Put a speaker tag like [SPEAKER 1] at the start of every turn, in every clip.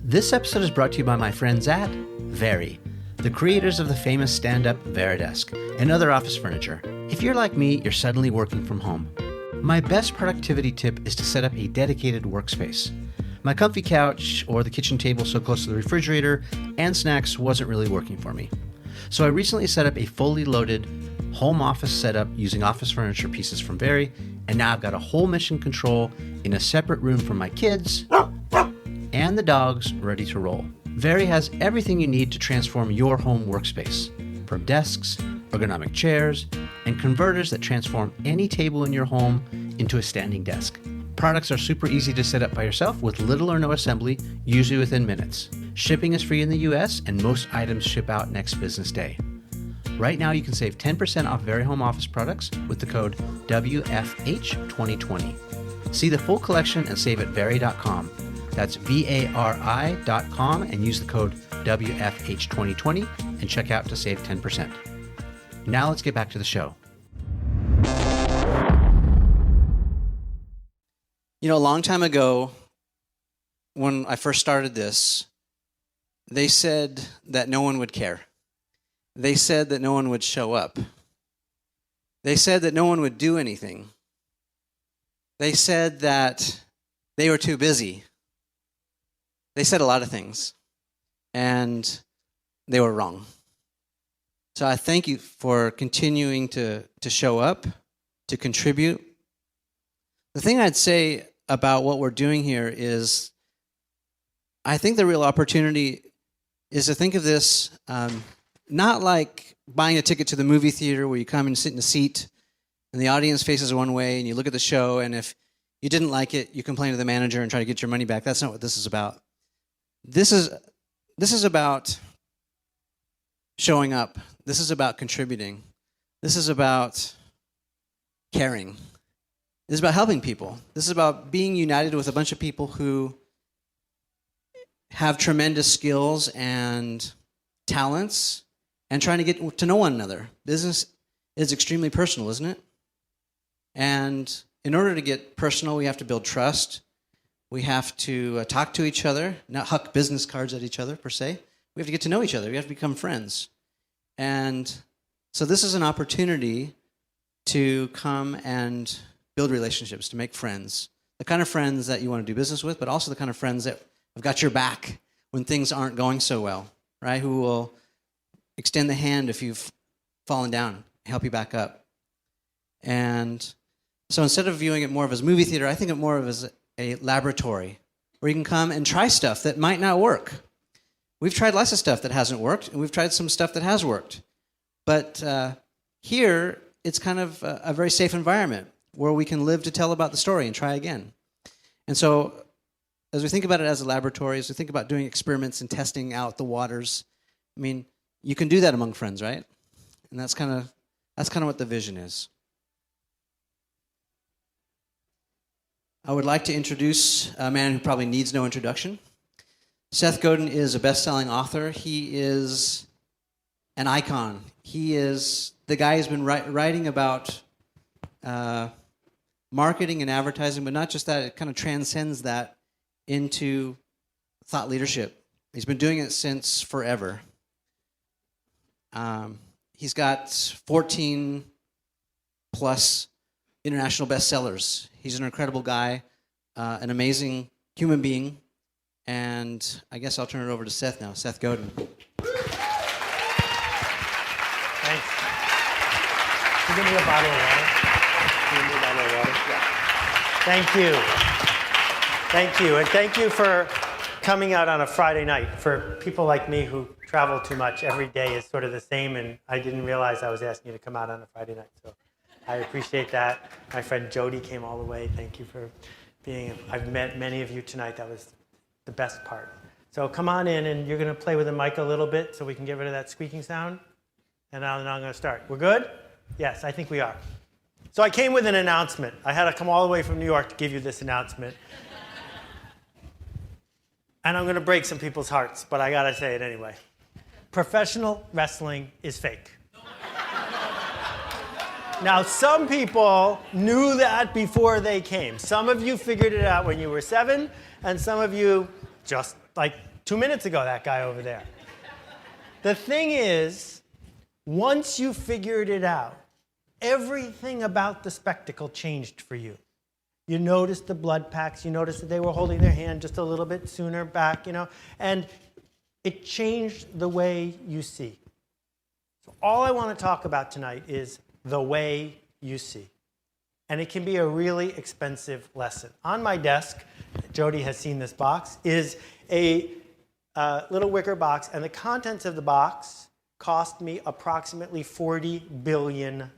[SPEAKER 1] This episode is brought to you by my friends at Very, the creators of the famous stand-up Veridesk and other office furniture. If you're like me, you're suddenly working from home. My best productivity tip is to set up a dedicated workspace. My comfy couch or the kitchen table so close to the refrigerator and snacks wasn't really working for me. So I recently set up a fully loaded home office setup using office furniture pieces from Very, and now I've got a whole mission control in a separate room for my kids and the dogs ready to roll. Very has everything you need to transform your home workspace, from desks, ergonomic chairs, and converters that transform any table in your home into a standing desk. Products are super easy to set up by yourself with little or no assembly, usually within minutes. Shipping is free in the US, and most items ship out next business day. Right now, you can save 10% off Very Home Office products with the code WFH2020. See the full collection and save at Very.com. That's VARI.com and use the code WFH2020 and check out to save 10%. Now let's get back to the show. You know, a long time ago, when I first started this, they said that no one would care. They said that no one would show up. They said that no one would do anything. They said that they were too busy. They said a lot of things, and they were wrong. So I thank you for continuing to show up, to contribute. The thing I'd say about what we're doing here is I think the real opportunity is to think of this not like buying a ticket to the movie theater where you come and sit in a seat and the audience faces one way and you look at the show, and if you didn't like it, you complain to the manager and try to get your money back. That's not what this is about. This is about showing up. This is about contributing. This is about caring. This is about helping people. This is about being united with a bunch of people who have tremendous skills and talents and trying to get to know one another. Business is extremely personal, isn't it? And in order to get personal, we have to build trust. We have to talk to each other, not huck business cards at each other, per se. We have to get to know each other. We have to become friends. And so this is an opportunity to come and build relationships, to make friends. The kind of friends that you want to do business with, but also the kind of friends that have got your back when things aren't going so well, right? Who will extend the hand if you've fallen down, help you back up. And so instead of viewing it more of as a movie theater, I think of it more of as a laboratory where you can come and try stuff that might not work. We've tried lots of stuff that hasn't worked, and we've tried some stuff that has worked. But here, it's kind of a very safe environment where we can live to tell about the story and try again. And so as we think about it as a laboratory, as we think about doing experiments and testing out the waters, I mean, you can do that among friends, right? And that's kind of what the vision is. I would like to introduce a man who probably needs no introduction. Seth Godin is a best-selling author. He is an icon. He is the guy who's been writing about marketing and advertising, but not just that, it kind of transcends that into thought leadership. He's been doing it since forever. He's got 14 plus international bestsellers. He's an incredible guy, an amazing human being, and I guess I'll turn it over to Seth now. Seth Godin.
[SPEAKER 2] Thanks. Can you give me a bottle of water? Yeah. Thank you. Thank you. And thank you for coming out on a Friday night. For people like me who travel too much, every day is sort of the same, and I didn't realize I was asking you to come out on a Friday night. So I appreciate that. My friend Jody came all the way. Thank you for being. I've met many of you tonight. That was the best part. So come on in, and you're going to play with the mic a little bit so we can get rid of that squeaking sound. And now I'm going to start. We're good? Yes, I think we are. So I came with an announcement. I had to come all the way from New York to give you this announcement. And I'm going to break some people's hearts, but I got to say it anyway. Professional wrestling is fake. Now, some people knew that before they came. Some of you figured it out when you were 7, and some of you just like 2 minutes ago, that guy over there. The thing is, once you figured it out, everything about the spectacle changed for you. You noticed the blood packs. You noticed that they were holding their hand just a little bit sooner back, and it changed the way you see. So all I want to talk about tonight is the way you see. And it can be a really expensive lesson. On my desk, Jody has seen this box, is a little wicker box, and the contents of the box cost me approximately $40 billion.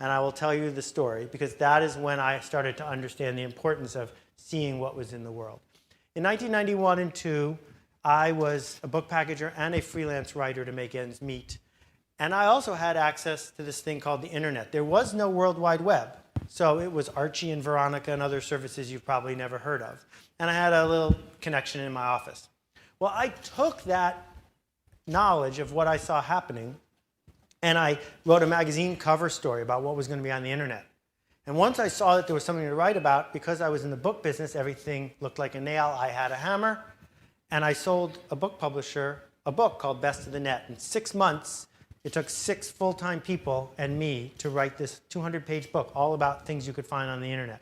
[SPEAKER 2] And I will tell you the story, because that is when I started to understand the importance of seeing what was in the world. In 1991 and 2, I was a book packager and a freelance writer to make ends meet. And I also had access to this thing called the internet. There was no World Wide Web. So it was Archie and Veronica and other services you've probably never heard of. And I had a little connection in my office. Well, I took that knowledge of what I saw happening, and I wrote a magazine cover story about what was going to be on the internet. And once I saw that there was something to write about, because I was in the book business, everything looked like a nail. I had a hammer, and I sold a book publisher a book called Best of the Net. In 6 months, it took 6 full-time people and me to write this 200-page book all about things you could find on the internet.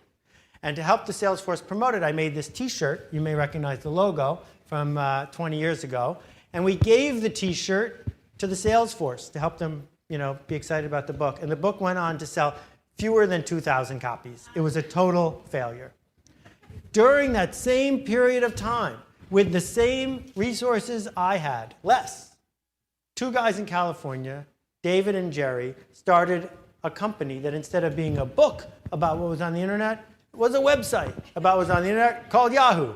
[SPEAKER 2] And to help the sales force promote it, I made this T-shirt. You may recognize the logo from 20 years ago. And we gave the T-shirt to the sales force to help them, be excited about the book. And the book went on to sell fewer than 2,000 copies. It was a total failure. During that same period of time, with the same resources I had, less, 2 guys in California, David and Jerry, started a company that instead of being a book about what was on the internet, was a website about what was on the internet called Yahoo.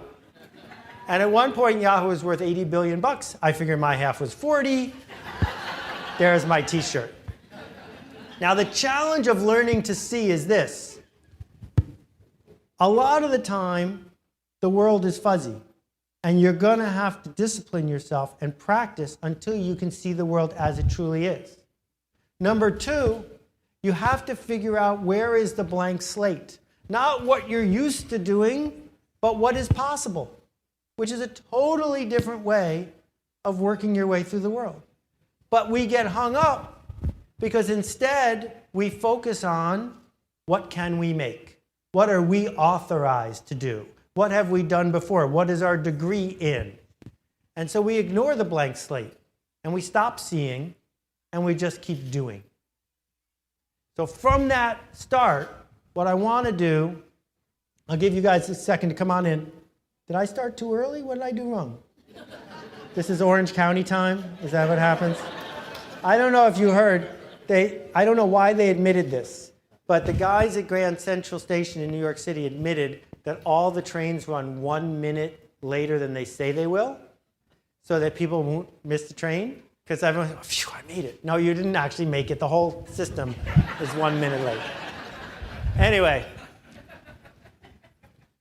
[SPEAKER 2] And at one point, Yahoo was worth $80 billion. I figured my half was 40. There's my T-shirt. Now, the challenge of learning to see is this. A lot of the time, the world is fuzzy. And you're going to have to discipline yourself and practice until you can see the world as it truly is. Number 2, you have to figure out where is the blank slate. Not what you're used to doing, but what is possible, which is a totally different way of working your way through the world. But we get hung up because instead we focus on what can we make? What are we authorized to do? What have we done before? What is our degree in? And so we ignore the blank slate, and we stop seeing, and we just keep doing. So from that start, what I want to do, I'll give you guys a second to come on in. Did I start too early? What did I do wrong? This is Orange County time? Is that what happens? I don't know if you heard. I don't know why they admitted this, but the guys at Grand Central Station in New York City admitted that all the trains run 1 minute later than they say they will, so that people won't miss the train. Because everyone's like, phew, I made it. No, you didn't actually make it. The whole system is 1 minute late. Anyway,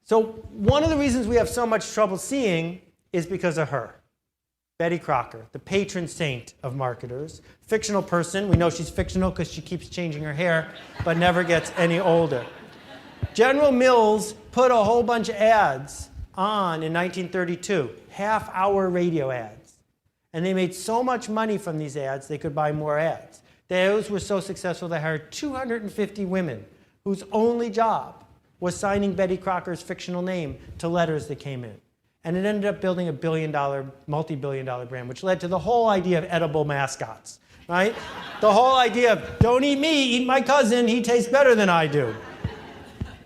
[SPEAKER 2] so one of the reasons we have so much trouble seeing is because of her. Betty Crocker, the patron saint of marketers. Fictional person. We know she's fictional because she keeps changing her hair, but never gets any older. General Mills put a whole bunch of ads on in 1932, half-hour radio ads. And they made so much money from these ads, they could buy more ads. Those were so successful, they hired 250 women whose only job was signing Betty Crocker's fictional name to letters that came in. And it ended up building a billion-dollar, multi-billion-dollar brand, which led to the whole idea of edible mascots, right? The whole idea of, don't eat me, eat my cousin, he tastes better than I do.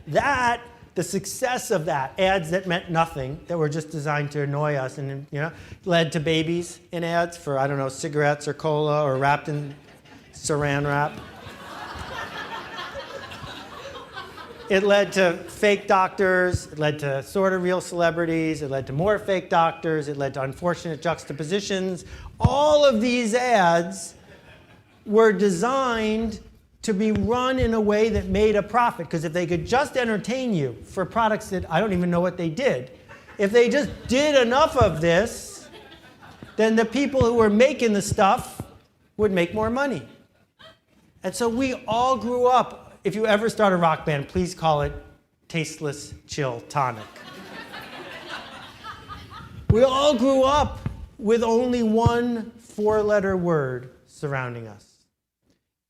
[SPEAKER 2] The success of that, ads that meant nothing, that were just designed to annoy us, and led to babies in ads for, I don't know, cigarettes or cola or wrapped in saran wrap. It led to fake doctors, it led to sort of real celebrities, it led to more fake doctors, it led to unfortunate juxtapositions. All of these ads were designed to be run in a way that made a profit. Because if they could just entertain you for products that I don't even know what they did, if they just did enough of this, then the people who were making the stuff would make more money. And so we all grew up. If you ever start a rock band, please call it Tasteless Chill Tonic. We all grew up with only one four-letter word surrounding us.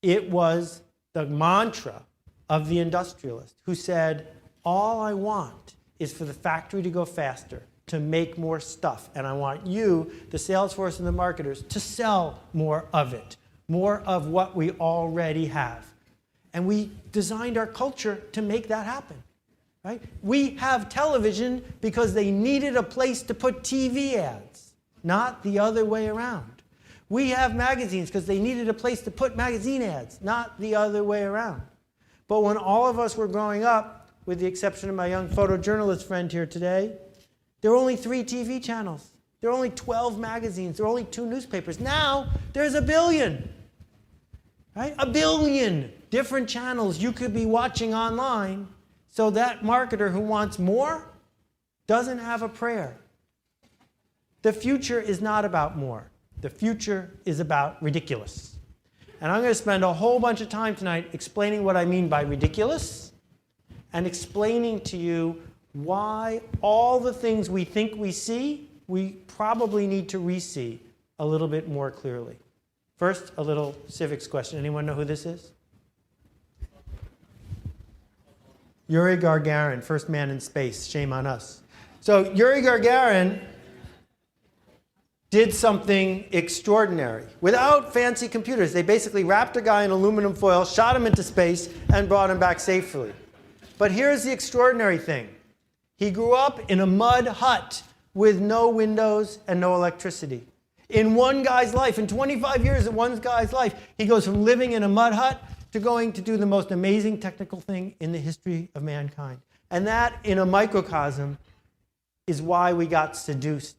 [SPEAKER 2] It was the mantra of the industrialist who said, all I want is for the factory to go faster, to make more stuff. And I want you, the sales force and the marketers, to sell more of it, more of what we already have. And we designed our culture to make that happen. Right? We have television because they needed a place to put TV ads, not the other way around. We have magazines because they needed a place to put magazine ads, not the other way around. But when all of us were growing up, with the exception of my young photojournalist friend here today, there were only 3 TV channels. There were only 12 magazines. There were only 2 newspapers. Now, there's a billion. Right? A billion different channels you could be watching online. So that marketer who wants more doesn't have a prayer. The future is not about more. The future is about ridiculous. And I'm going to spend a whole bunch of time tonight explaining what I mean by ridiculous and explaining to you why all the things we think we see, we probably need to re-see a little bit more clearly. First, a little civics question. Anyone know who this is? Yuri Gagarin, first man in space. Shame on us. So Yuri Gagarin did something extraordinary. Without fancy computers, they basically wrapped a guy in aluminum foil, shot him into space, and brought him back safely. But here's the extraordinary thing. He grew up in a mud hut with no windows and no electricity. In one guy's life, in 25 years of one guy's life, he goes from living in a mud hut to going to do the most amazing technical thing in the history of mankind. And that, in a microcosm, is why we got seduced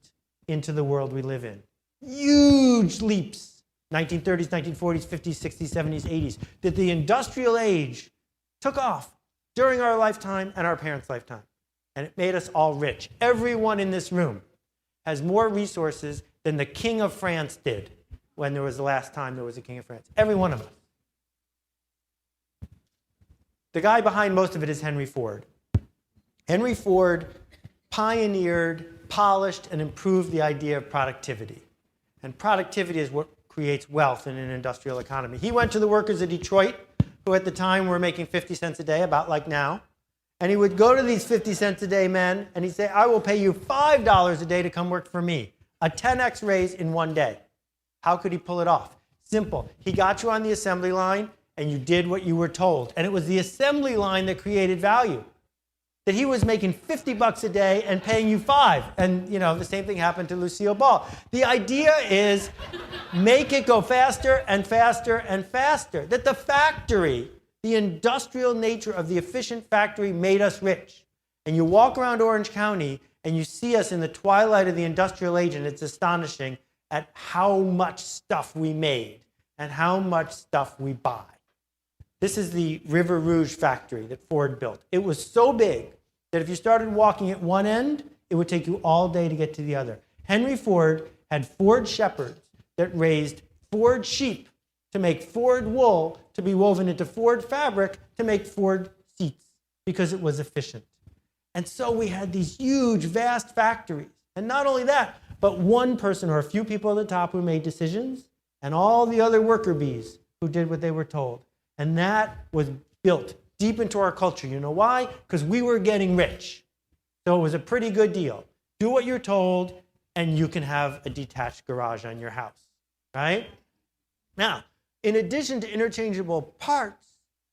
[SPEAKER 2] into the world we live in. Huge leaps, 1930s, 1940s, 50s, 60s, 70s, 80s, that the industrial age took off during our lifetime and our parents' lifetime. And it made us all rich. Everyone in this room has more resources than the King of France did when there was the last time there was a King of France. Every one of us. The guy behind most of it is Henry Ford. Henry Ford pioneered, polished, and improved the idea of productivity. And productivity is what creates wealth in an industrial economy. He went to the workers of Detroit, who at the time were making 50 cents a day, about like now. And he would go to these 50 cents a day men, and he'd say, I will pay you $5 a day to come work for me. A 10x raise in one day. How could he pull it off? Simple. He got you on the assembly line, and you did what you were told. And it was the assembly line that created value. That he was making $50 a day and paying you $5. And, you know, the same thing happened to Lucille Ball. The idea is make it go faster and faster and faster. That the factory, the industrial nature of the efficient factory made us rich. And you walk around Orange County and you see us in the twilight of the industrial age, and it's astonishing at how much stuff we made and how much stuff we buy. This is the River Rouge factory that Ford built. It was so big that if you started walking at one end, it would take you all day to get to the other. Henry Ford had Ford shepherds that raised Ford sheep to make Ford wool to be woven into Ford fabric to make Ford seats because it was efficient. And so we had these huge, vast factories. And not only that, but one person or a few people at the top who made decisions and all the other worker bees who did what they were told. And that was built deep into our culture. You know why? Because we were getting rich. So it was a pretty good deal. Do what you're told, and you can have a detached garage on your house, right? Now, in addition to interchangeable parts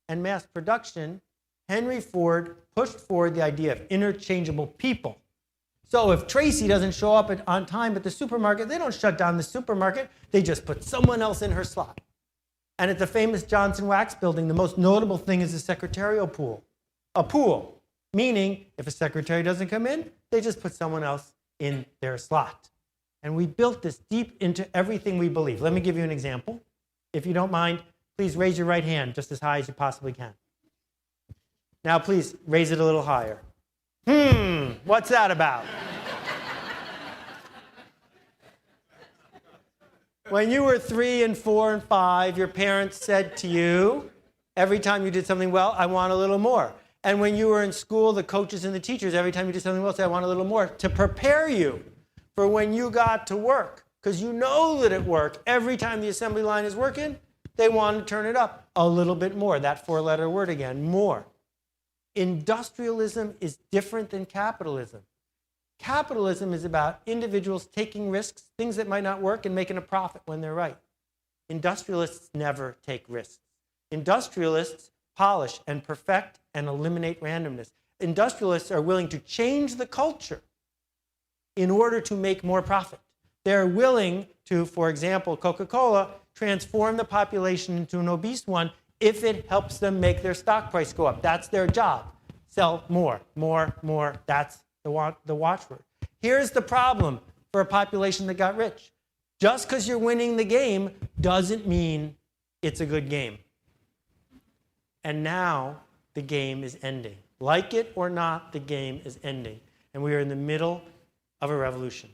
[SPEAKER 2] and mass production, Henry Ford pushed forward the idea of interchangeable people. So if Tracy doesn't show up on time at the supermarket, they don't shut down the supermarket. They just put someone else in her slot. And at the famous Johnson Wax building, the most notable thing is the secretarial pool. A pool, meaning if a secretary doesn't come in, they just put someone else in their slot. And we built this deep into everything we believe. Let me give you an example. If you don't mind, please raise your right hand just as high as you possibly can. Now, please raise it a little higher. What's that about? When you were 3 and 4 and 5, your parents said to you, every time you did something well, I want a little more. And when you were in school, the coaches and the teachers, every time you did something well, said, I want a little more, to prepare you for when you got to work, because you know that at work, every time the assembly line is working, they want to turn it up a little bit more. That four-letter word again, more. Industrialism is different than capitalism. Capitalism is about individuals taking risks, things that might not work, and making a profit when they're right. Industrialists never take risks. Industrialists polish and perfect and eliminate randomness. Industrialists are willing to change the culture in order to make more profit. They're willing to, for example, Coca-Cola, transform the population into an obese one if it helps them make their stock price go up. That's their job. Sell more, more, more. That's the watchword. Here's the problem for a population that got rich. Just because you're winning the game doesn't mean it's a good game. And now the game is ending. Like it or not, the game is ending. And we are in the middle of a revolution.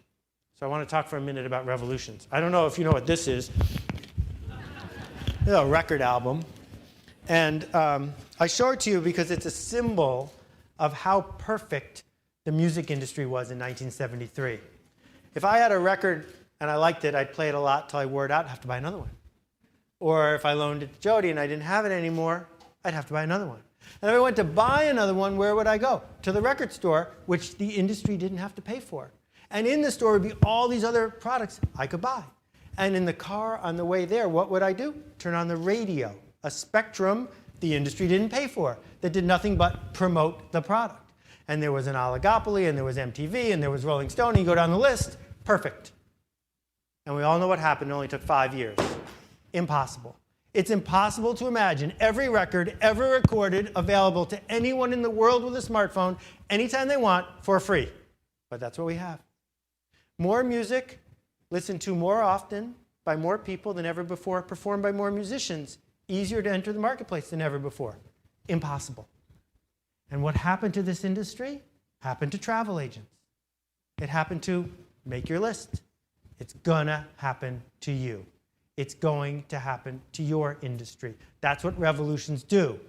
[SPEAKER 2] So I want to talk for a minute about revolutions. I don't know if you know what this is. It's a record album. And I show it to you because it's a symbol of how perfect the music industry was in 1973. If I had a record and I liked it, I'd play it a lot till I wore it out and have to buy another one. Or if I loaned it to Jody and I didn't have it anymore, I'd have to buy another one. And if I went to buy another one, where would I go? To the record store, which the industry didn't have to pay for. And in the store would be all these other products I could buy. And in the car on the way there, what would I do? Turn on the radio, a spectrum the industry didn't pay for, that did nothing but promote the product. And there was an oligopoly, and there was MTV, and there was Rolling Stone, and you go down the list, perfect. And we all know what happened. It only took 5 years. Impossible. It's impossible to imagine every record ever recorded available to anyone in the world with a smartphone anytime they want for free. But that's what we have. More music, listened to more often by more people than ever before, performed by more musicians, easier to enter the marketplace than ever before. Impossible. And what happened to this industry? Happened to travel agents. It happened to make your list. It's gonna happen to you. It's going to happen to your industry. That's what revolutions do.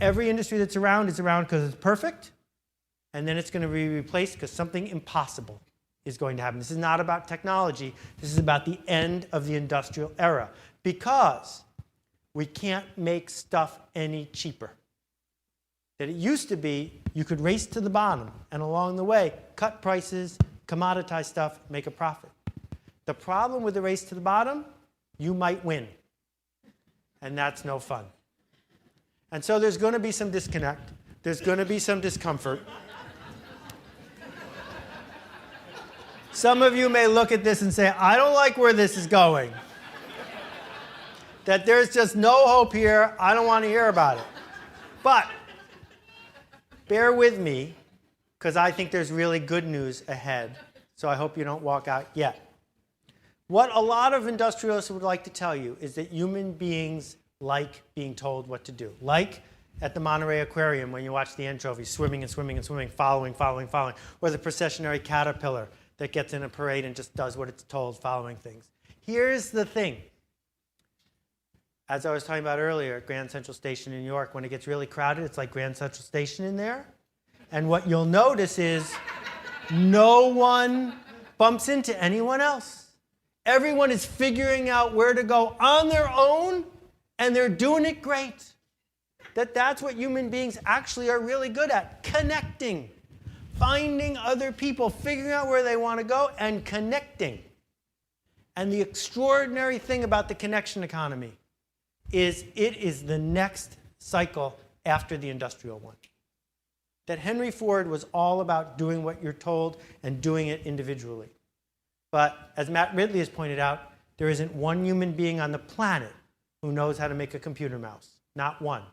[SPEAKER 2] Every industry that's around is around because it's perfect, and then it's going to be replaced because something impossible is going to happen. This is not about technology. This is about the end of the industrial era, because we can't make stuff any cheaper. That it used to be you could race to the bottom and along the way cut prices, commoditize stuff, make a profit. The problem with the race to the bottom, you might win. And that's no fun. And so there's going to be some disconnect. There's going to be some discomfort. Some of you may look at this and say, I don't like where this is going. That there's just no hope here. I don't want to hear about it. But bear with me, because I think there's really good news ahead. So I hope you don't walk out yet. What a lot of industrialists would like to tell you is that human beings like being told what to do. Like at the Monterey Aquarium when you watch the anchovies swimming and swimming and swimming, following. Or the processionary caterpillar that gets in a parade and just does what it's told, following things. Here's the thing. As I was talking about earlier at Grand Central Station in New York, when it gets really crowded, it's like Grand Central Station in there. And what you'll notice is no one bumps into anyone else. Everyone is figuring out where to go on their own, and they're doing it great. That's what human beings actually are really good at, connecting. Finding other people, figuring out where they want to go, and connecting. And the extraordinary thing about the connection economy is it is the next cycle after the industrial one. That Henry Ford was all about doing what you're told and doing it individually. But as Matt Ridley has pointed out, there isn't one human being on the planet who knows how to make a computer mouse. Not one.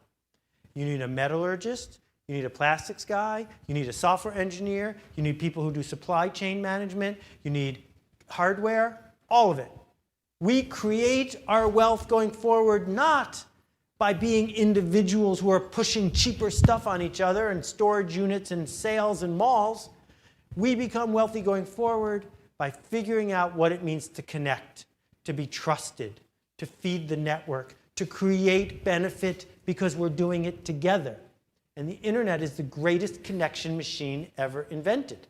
[SPEAKER 2] You need a metallurgist, you need a plastics guy, you need a software engineer, you need people who do supply chain management, you need hardware, all of it. We create our wealth going forward not by being individuals who are pushing cheaper stuff on each other and storage units and sales and malls. We become wealthy going forward by figuring out what it means to connect, to be trusted, to feed the network, to create benefit because we're doing it together. And the internet is the greatest connection machine ever invented.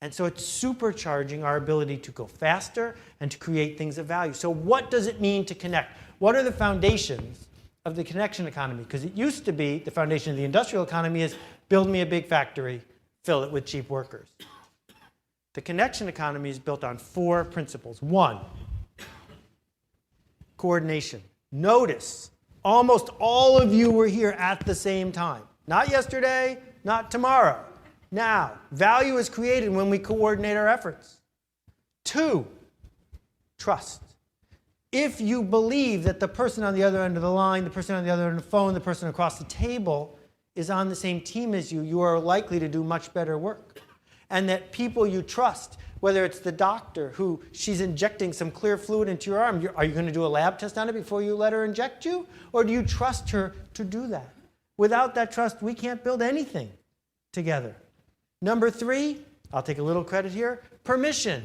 [SPEAKER 2] And so it's supercharging our ability to go faster and to create things of value. So what does it mean to connect? What are the foundations of the connection economy? Because it used to be the foundation of the industrial economy is build me a big factory, fill it with cheap workers. The connection economy is built on 4 principles. 1, coordination. Notice, almost all of you were here at the same time. Not yesterday, not tomorrow. Now, value is created when we coordinate our efforts. 2, trust. If you believe that the person on the other end of the line, the person on the other end of the phone, the person across the table is on the same team as you, you are likely to do much better work. And that people you trust, whether it's the doctor who she's injecting some clear fluid into your arm, are you going to do a lab test on it before you let her inject you? Or do you trust her to do that? Without that trust, we can't build anything together. Number 3, I'll take a little credit here, permission.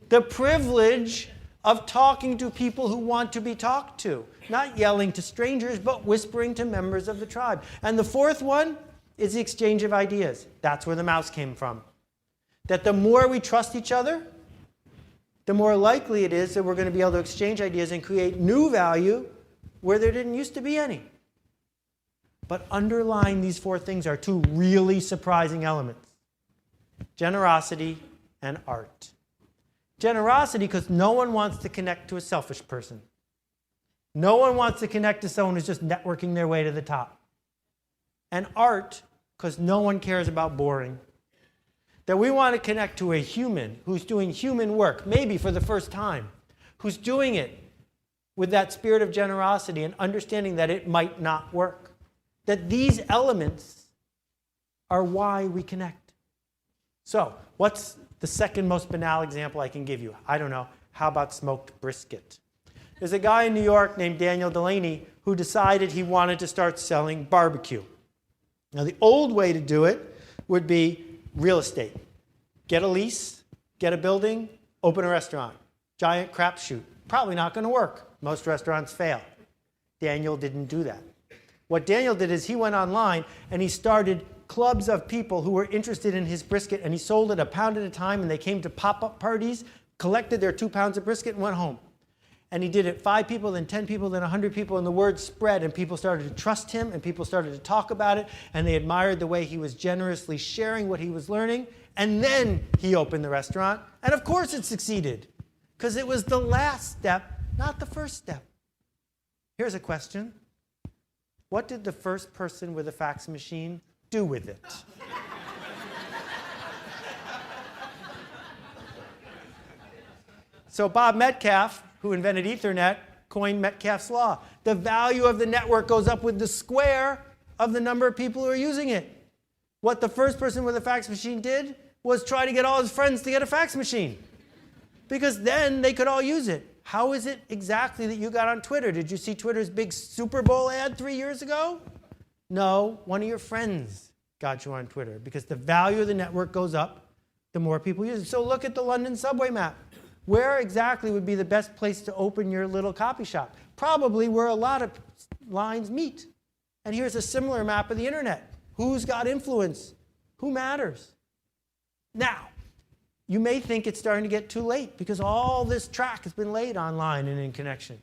[SPEAKER 2] The privilege of talking to people who want to be talked to. Not yelling to strangers, but whispering to members of the tribe. And the 4th one is the exchange of ideas. That's where the mouse came from. That the more we trust each other, the more likely it is that we're going to be able to exchange ideas and create new value where there didn't used to be any. But underlying these 4 things are 2 really surprising elements. Generosity and art. Generosity because no one wants to connect to a selfish person. No one wants to connect to someone who's just networking their way to the top. And art because no one cares about boring. That we want to connect to a human who's doing human work, maybe for the first time, who's doing it with that spirit of generosity and understanding that it might not work. That these elements are why we connect. So, what's the second most banal example I can give you? I don't know. How about smoked brisket? There's a guy in New York named Daniel Delaney who decided he wanted to start selling barbecue. Now, the old way to do it would be real estate. Get a lease, get a building, open a restaurant. Giant crapshoot. Probably not going to work. Most restaurants fail. Daniel didn't do that. What Daniel did is he went online and he started clubs of people who were interested in his brisket, and he sold it a pound at a time, and they came to pop-up parties, collected their 2 pounds of brisket, and went home. And he did it 5 people, then 10 people, then 100 people, and the word spread, and people started to trust him, and people started to talk about it, and they admired the way he was generously sharing what he was learning, and then he opened the restaurant, and of course it succeeded, because it was the last step, not the first step. Here's a question. What did the first person with a fax machine do with it? So Bob Metcalfe, who invented Ethernet, coined Metcalfe's law. The value of the network goes up with the square of the number of people who are using it. What the first person with a fax machine did was try to get all his friends to get a fax machine, because then they could all use it. How is it exactly that you got on Twitter? Did you see Twitter's big Super Bowl ad 3 years ago? No, one of your friends got you on Twitter, because the value of the network goes up the more people use it. So look at the London subway map. Where exactly would be the best place to open your little copy shop? Probably where a lot of lines meet. And here's a similar map of the internet. Who's got influence? Who matters? Now, you may think it's starting to get too late because all this track has been laid online and in connection.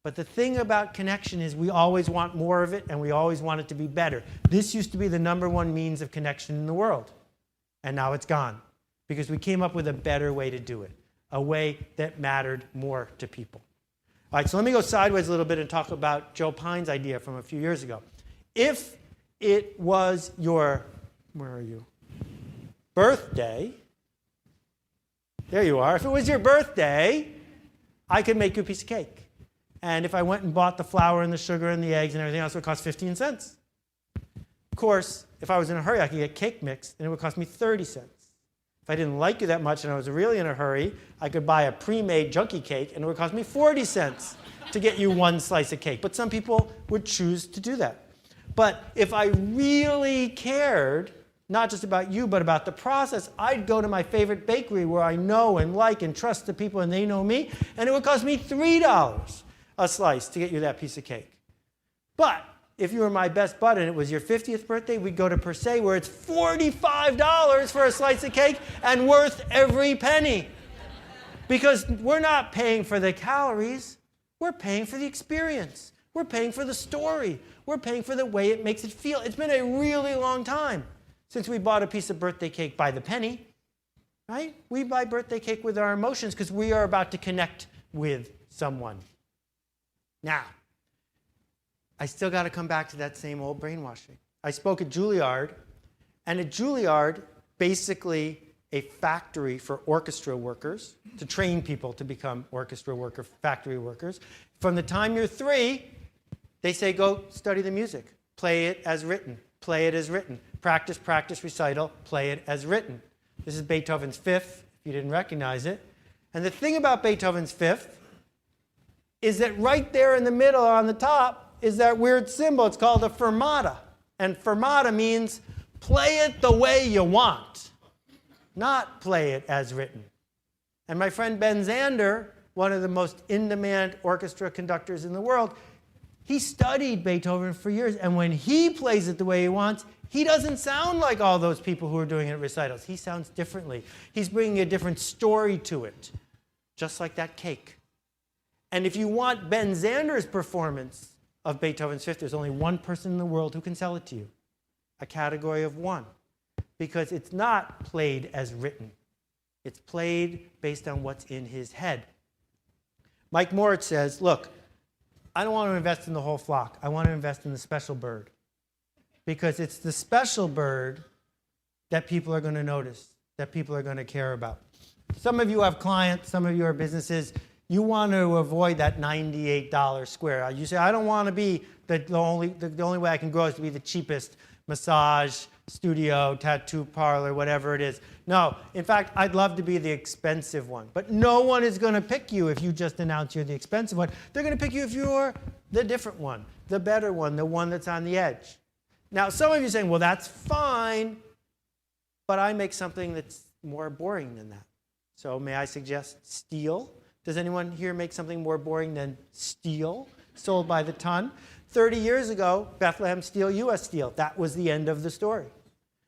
[SPEAKER 2] But the thing about connection is we always want more of it, and we always want it to be better. This used to be the #1 means of connection in the world, and now it's gone because we came up with a better way to do it, a way that mattered more to people. All right, so let me go sideways a little bit and talk about Joe Pine's idea from a few years ago. If it was your, where are you? Birthday. There you are. If it was your birthday, I could make you a piece of cake. And if I went and bought the flour and the sugar and the eggs and everything else, it would cost 15 cents. Of course, if I was in a hurry, I could get cake mix, and it would cost me 30 cents. If I didn't like you that much and I was really in a hurry, I could buy a pre-made junky cake, and it would cost me 40 cents to get you 1 slice of cake. But some people would choose to do that. But if I really cared, not just about you, but about the process, I'd go to my favorite bakery where I know and like and trust the people and they know me, and it would cost me $3 a slice to get you that piece of cake. But if you were my best bud and it was your 50th birthday, we'd go to Per Se, where it's $45 for a slice of cake and worth every penny. Because we're not paying for the calories, we're paying for the experience. We're paying for the story. We're paying for the way it makes it feel. It's been a really long time since we bought a piece of birthday cake by the penny, right? We buy birthday cake with our emotions because we are about to connect with someone. Now, I still got to come back to that same old brainwashing. I spoke at Juilliard, and at Juilliard, basically a factory for orchestra workers, to train people to become orchestra worker, factory workers. From the time you're 3, they say, go study the music. Play it as written. Play it as written. Practice, practice, recital. Play it as written. This is Beethoven's Fifth, if you didn't recognize it. And the thing about Beethoven's Fifth is that right there in the middle on the top is that weird symbol. It's called a fermata. And fermata means play it the way you want, not play it as written. And my friend Ben Zander, one of the most in-demand orchestra conductors in the world, he studied Beethoven for years, and when he plays it the way he wants, he doesn't sound like all those people who are doing it at recitals. He sounds differently. He's bringing a different story to it, just like that cake. And if you want Ben Zander's performance of Beethoven's Fifth, there's only one person in the world who can sell it to you, a category of 1, because it's not played as written. It's played based on what's in his head. Mike Moritz says, look, I don't want to invest in the whole flock. I want to invest in the special bird. Because it's the special bird that people are going to notice, that people are going to care about. Some of you have clients, some of you are businesses. You want to avoid that $98 square. You say, I don't want to be the only way I can grow is to be the cheapest massage, studio, tattoo parlor, whatever it is. No, in fact, I'd love to be the expensive one. But no one is going to pick you if you just announce you're the expensive one. They're going to pick you if you're the different one, the better one, the one that's on the edge. Now, some of you are saying, well, that's fine, but I make something that's more boring than that. So may I suggest steel? Does anyone here make something more boring than steel, sold by the ton? 30 years ago, Bethlehem Steel, US Steel. That was the end of the story.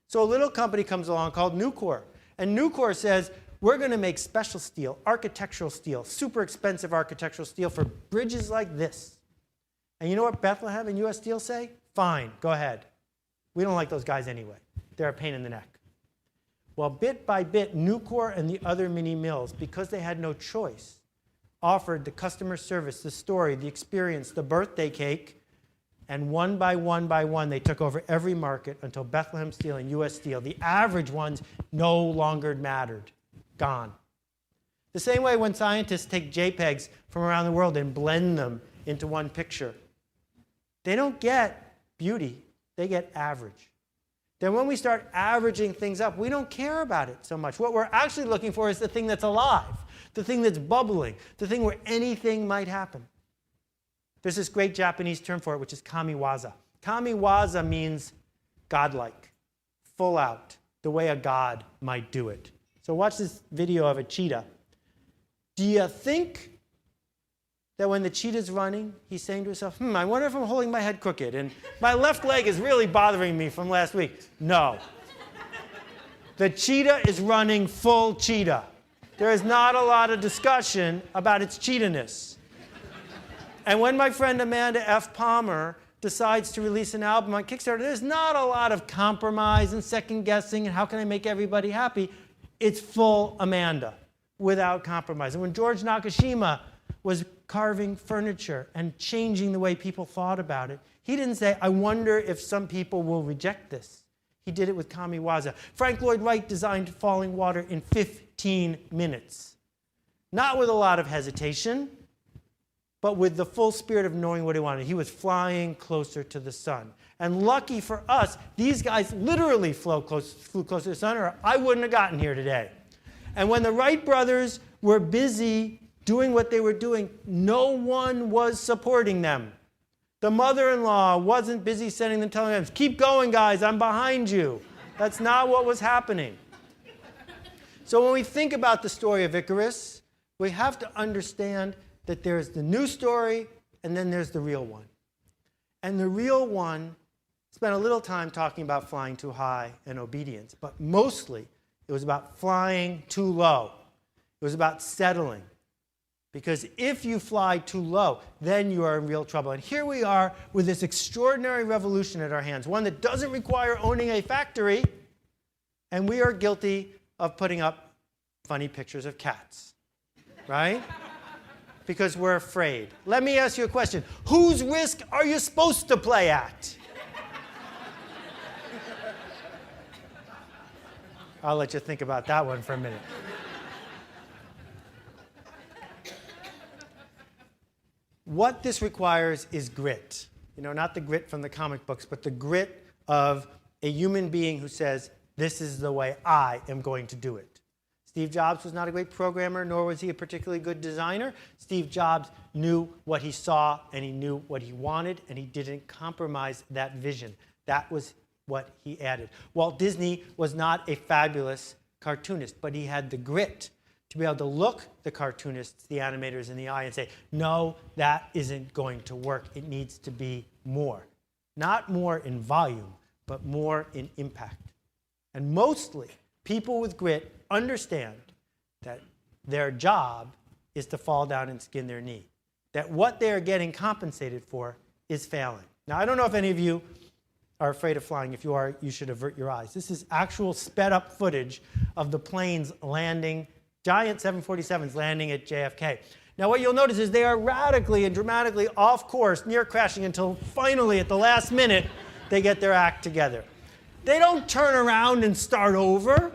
[SPEAKER 2] So a little company comes along called Nucor. And Nucor says, we're going to make special steel, architectural steel, super expensive architectural steel for bridges like this. And you know what Bethlehem and US Steel say? Fine, go ahead. We don't like those guys anyway. They're a pain in the neck. Well, bit by bit, Nucor and the other mini mills, because they had no choice, offered the customer service, the story, the experience, the birthday cake, and one by one, they took over every market until Bethlehem Steel and US Steel, the average ones, no longer mattered. Gone. The same way when scientists take JPEGs from around the world and blend them into one picture, they don't get beauty, they get average. Then when we start averaging things up, we don't care about it so much. What we're actually looking for is the thing that's alive, the thing that's bubbling, the thing where anything might happen. There's this great Japanese term for it, which is kamiwaza. Kamiwaza means godlike, full out, the way a god might do it. So watch this video of a cheetah. Do you think that when the cheetah's running, he's saying to himself, I wonder if I'm holding my head crooked, and my left leg is really bothering me from last week? No. The cheetah is running full cheetah. There is not a lot of discussion about its cheetah-ness. And when my friend Amanda F. Palmer decides to release an album on Kickstarter, there's not a lot of compromise and second guessing and how can I make everybody happy. It's full Amanda, without compromise. And when George Nakashima was carving furniture and changing the way people thought about it, he didn't say, I wonder if some people will reject this. He did it with kamiwaza. Frank Lloyd Wright designed Falling Water in 15 minutes. Not with a lot of hesitation, but with the full spirit of knowing what he wanted. He was flying closer to the sun. And lucky for us, these guys literally flew closer to the sun, or I wouldn't have gotten here today. And when the Wright brothers were busy doing what they were doing, no one was supporting them. The mother-in-law wasn't busy sending them telegrams, keep going, guys, I'm behind you. That's not what was happening. So when we think about the story of Icarus, we have to understand that there's the new story, and then there's the real one. And the real one spent a little time talking about flying too high and obedience, but mostly it was about flying too low. It was about settling. Because if you fly too low, then you are in real trouble. And here we are with this extraordinary revolution at our hands, one that doesn't require owning a factory, and we are guilty of putting up funny pictures of cats, right? Because we're afraid. Let me ask you a question. Whose risk are you supposed to play at? I'll let you think about that one for a minute. What this requires is grit. Not the grit from the comic books, but the grit of a human being who says, this is the way I am going to do it. Steve Jobs was not a great programmer, nor was he a particularly good designer. Steve Jobs knew what he saw, and he knew what he wanted, and he didn't compromise that vision. That was what he added. Walt Disney was not a fabulous cartoonist, but he had the grit to be able to look the cartoonists, the animators in the eye and say, no, that isn't going to work. It needs to be more. Not more in volume, but more in impact. And mostly, people with grit understand that their job is to fall down and skin their knee. That what they are getting compensated for is failing. Now, I don't know if any of you are afraid of flying. If you are, you should avert your eyes. This is actual sped-up footage of the planes landing, giant 747s landing at JFK. Now, what you'll notice is they are radically and dramatically off course, near crashing, until finally, at the last minute, they get their act together. They don't turn around and start over,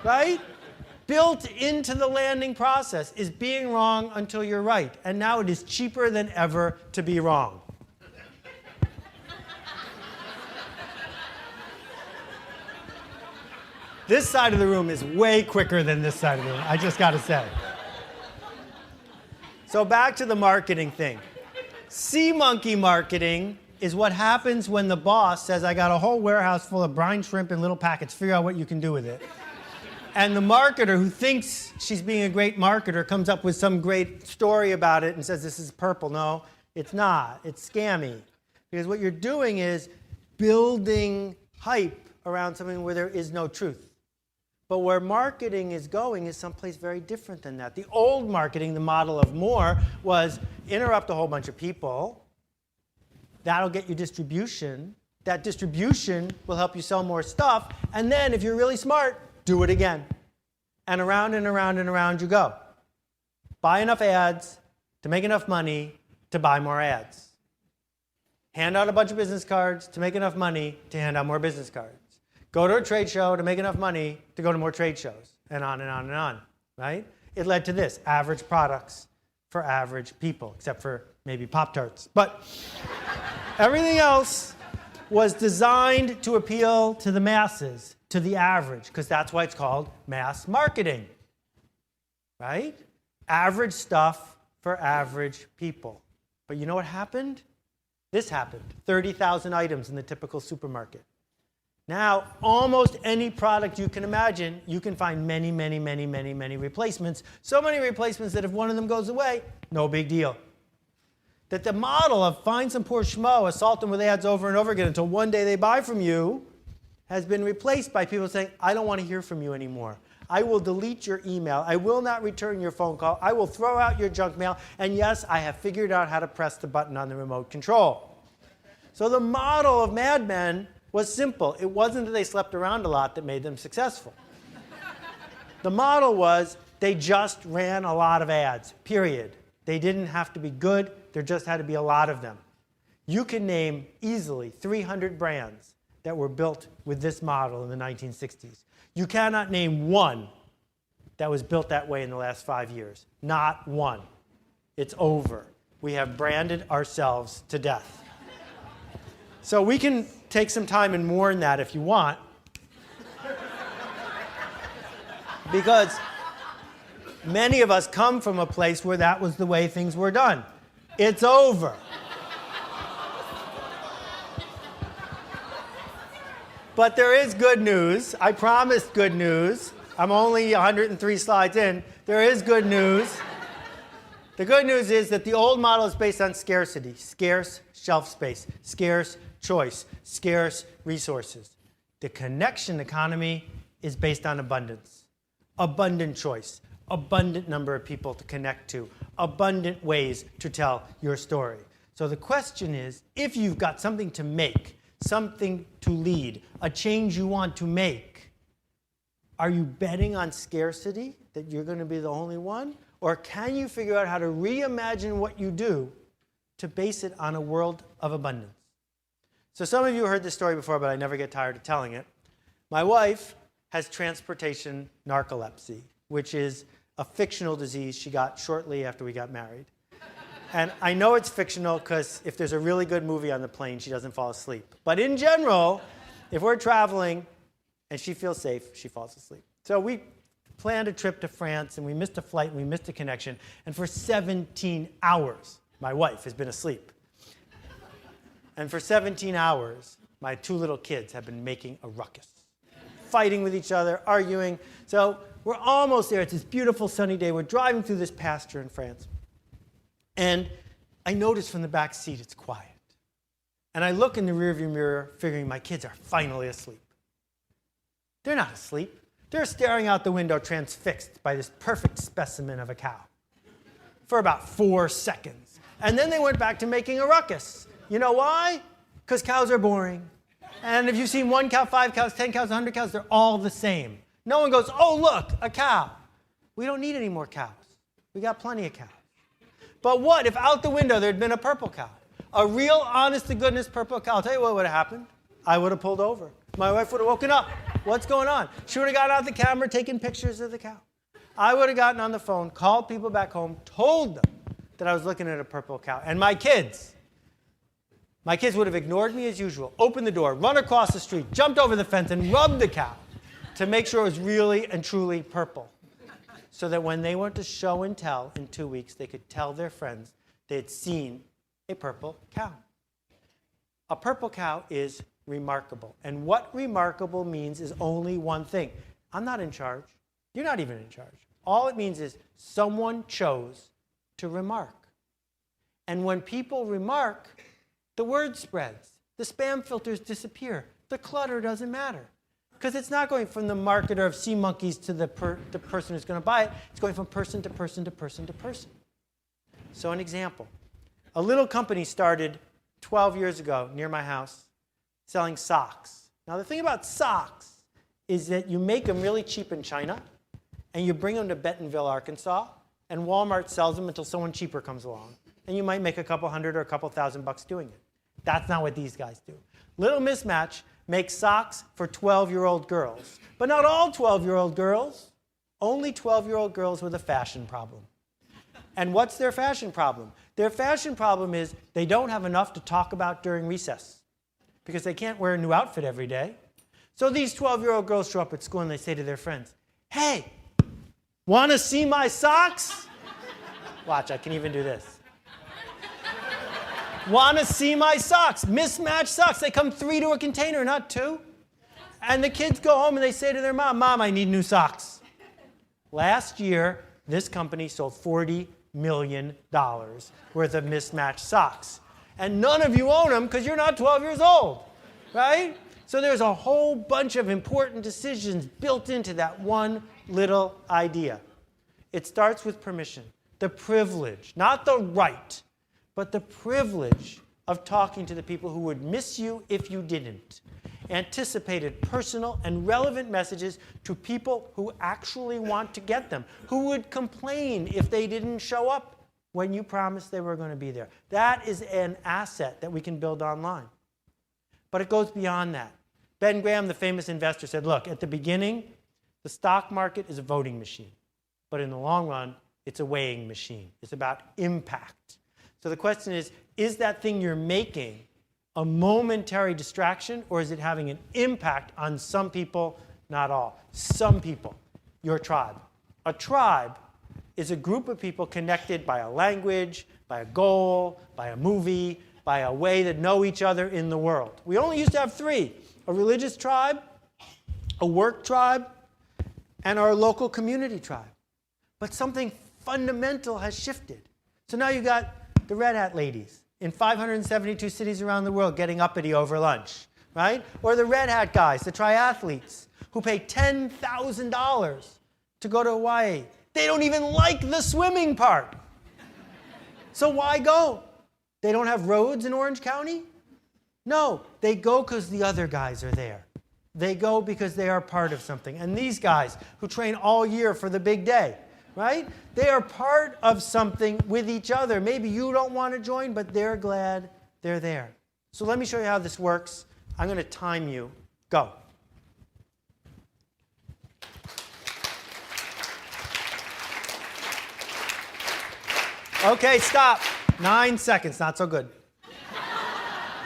[SPEAKER 2] right? Built into the landing process is being wrong until you're right. And now it is cheaper than ever to be wrong. This side of the room is way quicker than this side of the room, I just got to say. So back to the marketing thing. Sea monkey marketing is what happens when the boss says, I got a whole warehouse full of brine shrimp in little packets. Figure out what you can do with it. And the marketer who thinks she's being a great marketer comes up with some great story about it and says, this is purple. No, it's not. It's scammy. Because what you're doing is building hype around something where there is no truth. But where marketing is going is someplace very different than that. The old marketing, the model of more, was interrupt a whole bunch of people. That'll get you distribution. That distribution will help you sell more stuff. And then, if you're really smart, do it again. And around and around and around you go. Buy enough ads to make enough money to buy more ads. Hand out a bunch of business cards to make enough money to hand out more business cards. Go to a trade show to make enough money to go to more trade shows. And on and on and on, right? It led to this, average products for average people, except for maybe Pop-Tarts. But everything else was designed to appeal to the masses, to the average, because that's why it's called mass marketing, right? Average stuff for average people. But you know what happened? This happened. 30,000 items in the typical supermarket. Now, almost any product you can imagine, you can find many, many, many, many, many replacements. So many replacements that if one of them goes away, no big deal. That the model of find some poor schmo, assault them with ads over and over again until one day they buy from you has been replaced by people saying, I don't want to hear from you anymore. I will delete your email. I will not return your phone call. I will throw out your junk mail. And yes, I have figured out how to press the button on the remote control. So the model of Mad Men was simple. It wasn't that they slept around a lot that made them successful. The model was they just ran a lot of ads, period. They didn't have to be good. There just had to be a lot of them. You can name easily 300 brands that were built with this model in the 1960s. You cannot name one that was built that way in the last 5 years. Not one. It's over. We have branded ourselves to death. So we can take some time and mourn that if you want. Because many of us come from a place where that was the way things were done. It's over. But there is good news. I promised good news. I'm only 103 slides in. There is good news. The good news is that the old model is based on scarcity, scarce shelf space, scarce choice, scarce resources. The connection economy is based on abundance, abundant choice, abundant number of people to connect to, abundant ways to tell your story. So the question is, if you've got something to make, something to lead, a change you want to make, are you betting on scarcity, that you're going to be the only one? Or can you figure out how to reimagine what you do to base it on a world of abundance? So some of you heard this story before, but I never get tired of telling it. My wife has transportation narcolepsy, which is a fictional disease she got shortly after we got married. And I know it's fictional because if there's a really good movie on the plane, she doesn't fall asleep. But in general, if we're traveling and she feels safe, she falls asleep. So we planned a trip to France, and we missed a flight, and we missed a connection. And for 17 hours, my wife has been asleep. And for 17 hours, my two little kids have been making a ruckus, fighting with each other, arguing. So we're almost there. It's this beautiful sunny day. We're driving through this pasture in France. And I notice from the back seat it's quiet. And I look in the rearview mirror, figuring my kids are finally asleep. They're not asleep. They're staring out the window, transfixed by this perfect specimen of a cow for about 4 seconds. And then they went back to making a ruckus. You know why? Because cows are boring. And if you've seen 1 cow, 5 cows, 10 cows, 100 cows, they're all the same. No one goes, oh, look, a cow. We don't need any more cows. We got plenty of cows. But what if out the window there'd been a purple cow? A real, honest-to-goodness purple cow. I'll tell you what would have happened. I would have pulled over. My wife would have woken up. What's going on? She would have gotten out the camera, taken pictures of the cow. I would have gotten on the phone, called people back home, told them that I was looking at a purple cow. And my kids would have ignored me as usual, opened the door, run across the street, jumped over the fence, and rubbed the cow to make sure it was really and truly purple. So that when they went to show and tell in 2 weeks, they could tell their friends they had seen a purple cow. A purple cow is remarkable. And what remarkable means is only one thing. I'm not in charge. You're not even in charge. All it means is someone chose to remark. And when people remark, the word spreads. The spam filters disappear. The clutter doesn't matter. Because it's not going from the marketer of sea monkeys to the person who's going to buy it. It's going from person to person to person to person. So an example. A little company started 12 years ago near my house selling socks. Now, the thing about socks is that you make them really cheap in China, and you bring them to Bentonville, Arkansas, and Walmart sells them until someone cheaper comes along. And you might make a couple hundred or a couple $1,000 doing it. That's not what these guys do. Little Mismatch makes socks for 12-year-old girls. But not all 12-year-old girls. Only 12-year-old girls with a fashion problem. And what's their fashion problem? Their fashion problem is they don't have enough to talk about during recess because they can't wear a new outfit every day. So these 12-year-old girls show up at school and they say to their friends, hey, want to see my socks? Watch, I can even do this. Want to see my socks? Mismatched socks. They come 3 to a container, not 2. And the kids go home and they say to their mom, Mom, I need new socks. Last year, this company sold $40 million worth of mismatched socks. And none of you own them because you're not 12 years old, right? So there's a whole bunch of important decisions built into that one little idea. It starts with permission, the privilege, not the right, but the privilege of talking to the people who would miss you if you didn't. Anticipated personal and relevant messages to people who actually want to get them, who would complain if they didn't show up when you promised they were going to be there. That is an asset that we can build online. But it goes beyond that. Ben Graham, the famous investor, said, look, at the beginning, the stock market is a voting machine. But in the long run, it's a weighing machine. It's about impact. So the question is that thing you're making a momentary distraction, or is it having an impact on some people, not all? Some people, your tribe. A tribe is a group of people connected by a language, by a goal, by a movie, by a way to know each other in the world. We only used to have 3, a religious tribe, a work tribe, and our local community tribe. But something fundamental has shifted. So now you got the red hat ladies in 572 cities around the world getting uppity over lunch, right? Or the red hat guys, the triathletes, who pay $10,000 to go to Hawaii. They don't even like the swimming part. So why go? They don't have roads in Orange County? No, they go because the other guys are there. They go because they are part of something. And these guys who train all year for the big day, right? They are part of something with each other. Maybe you don't want to join, but they're glad they're there. So let me show you how this works. I'm going to time you. Go. Okay, stop. 9 seconds, not so good.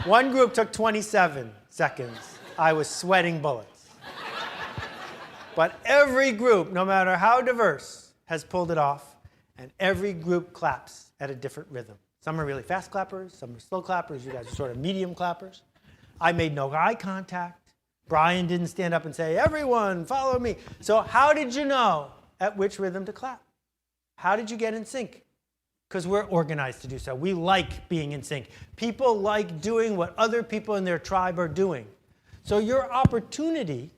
[SPEAKER 2] One group took 27 seconds. I was sweating bullets. But every group, no matter how diverse, has pulled it off, and every group claps at a different rhythm. Some are really fast clappers, some are slow clappers, you guys are sort of medium clappers. I made no eye contact. Brian didn't stand up and say, everyone, follow me. So how did you know at which rhythm to clap? How did you get in sync? Because we're organized to do so. We like being in sync. People like doing what other people in their tribe are doing. So your opportunity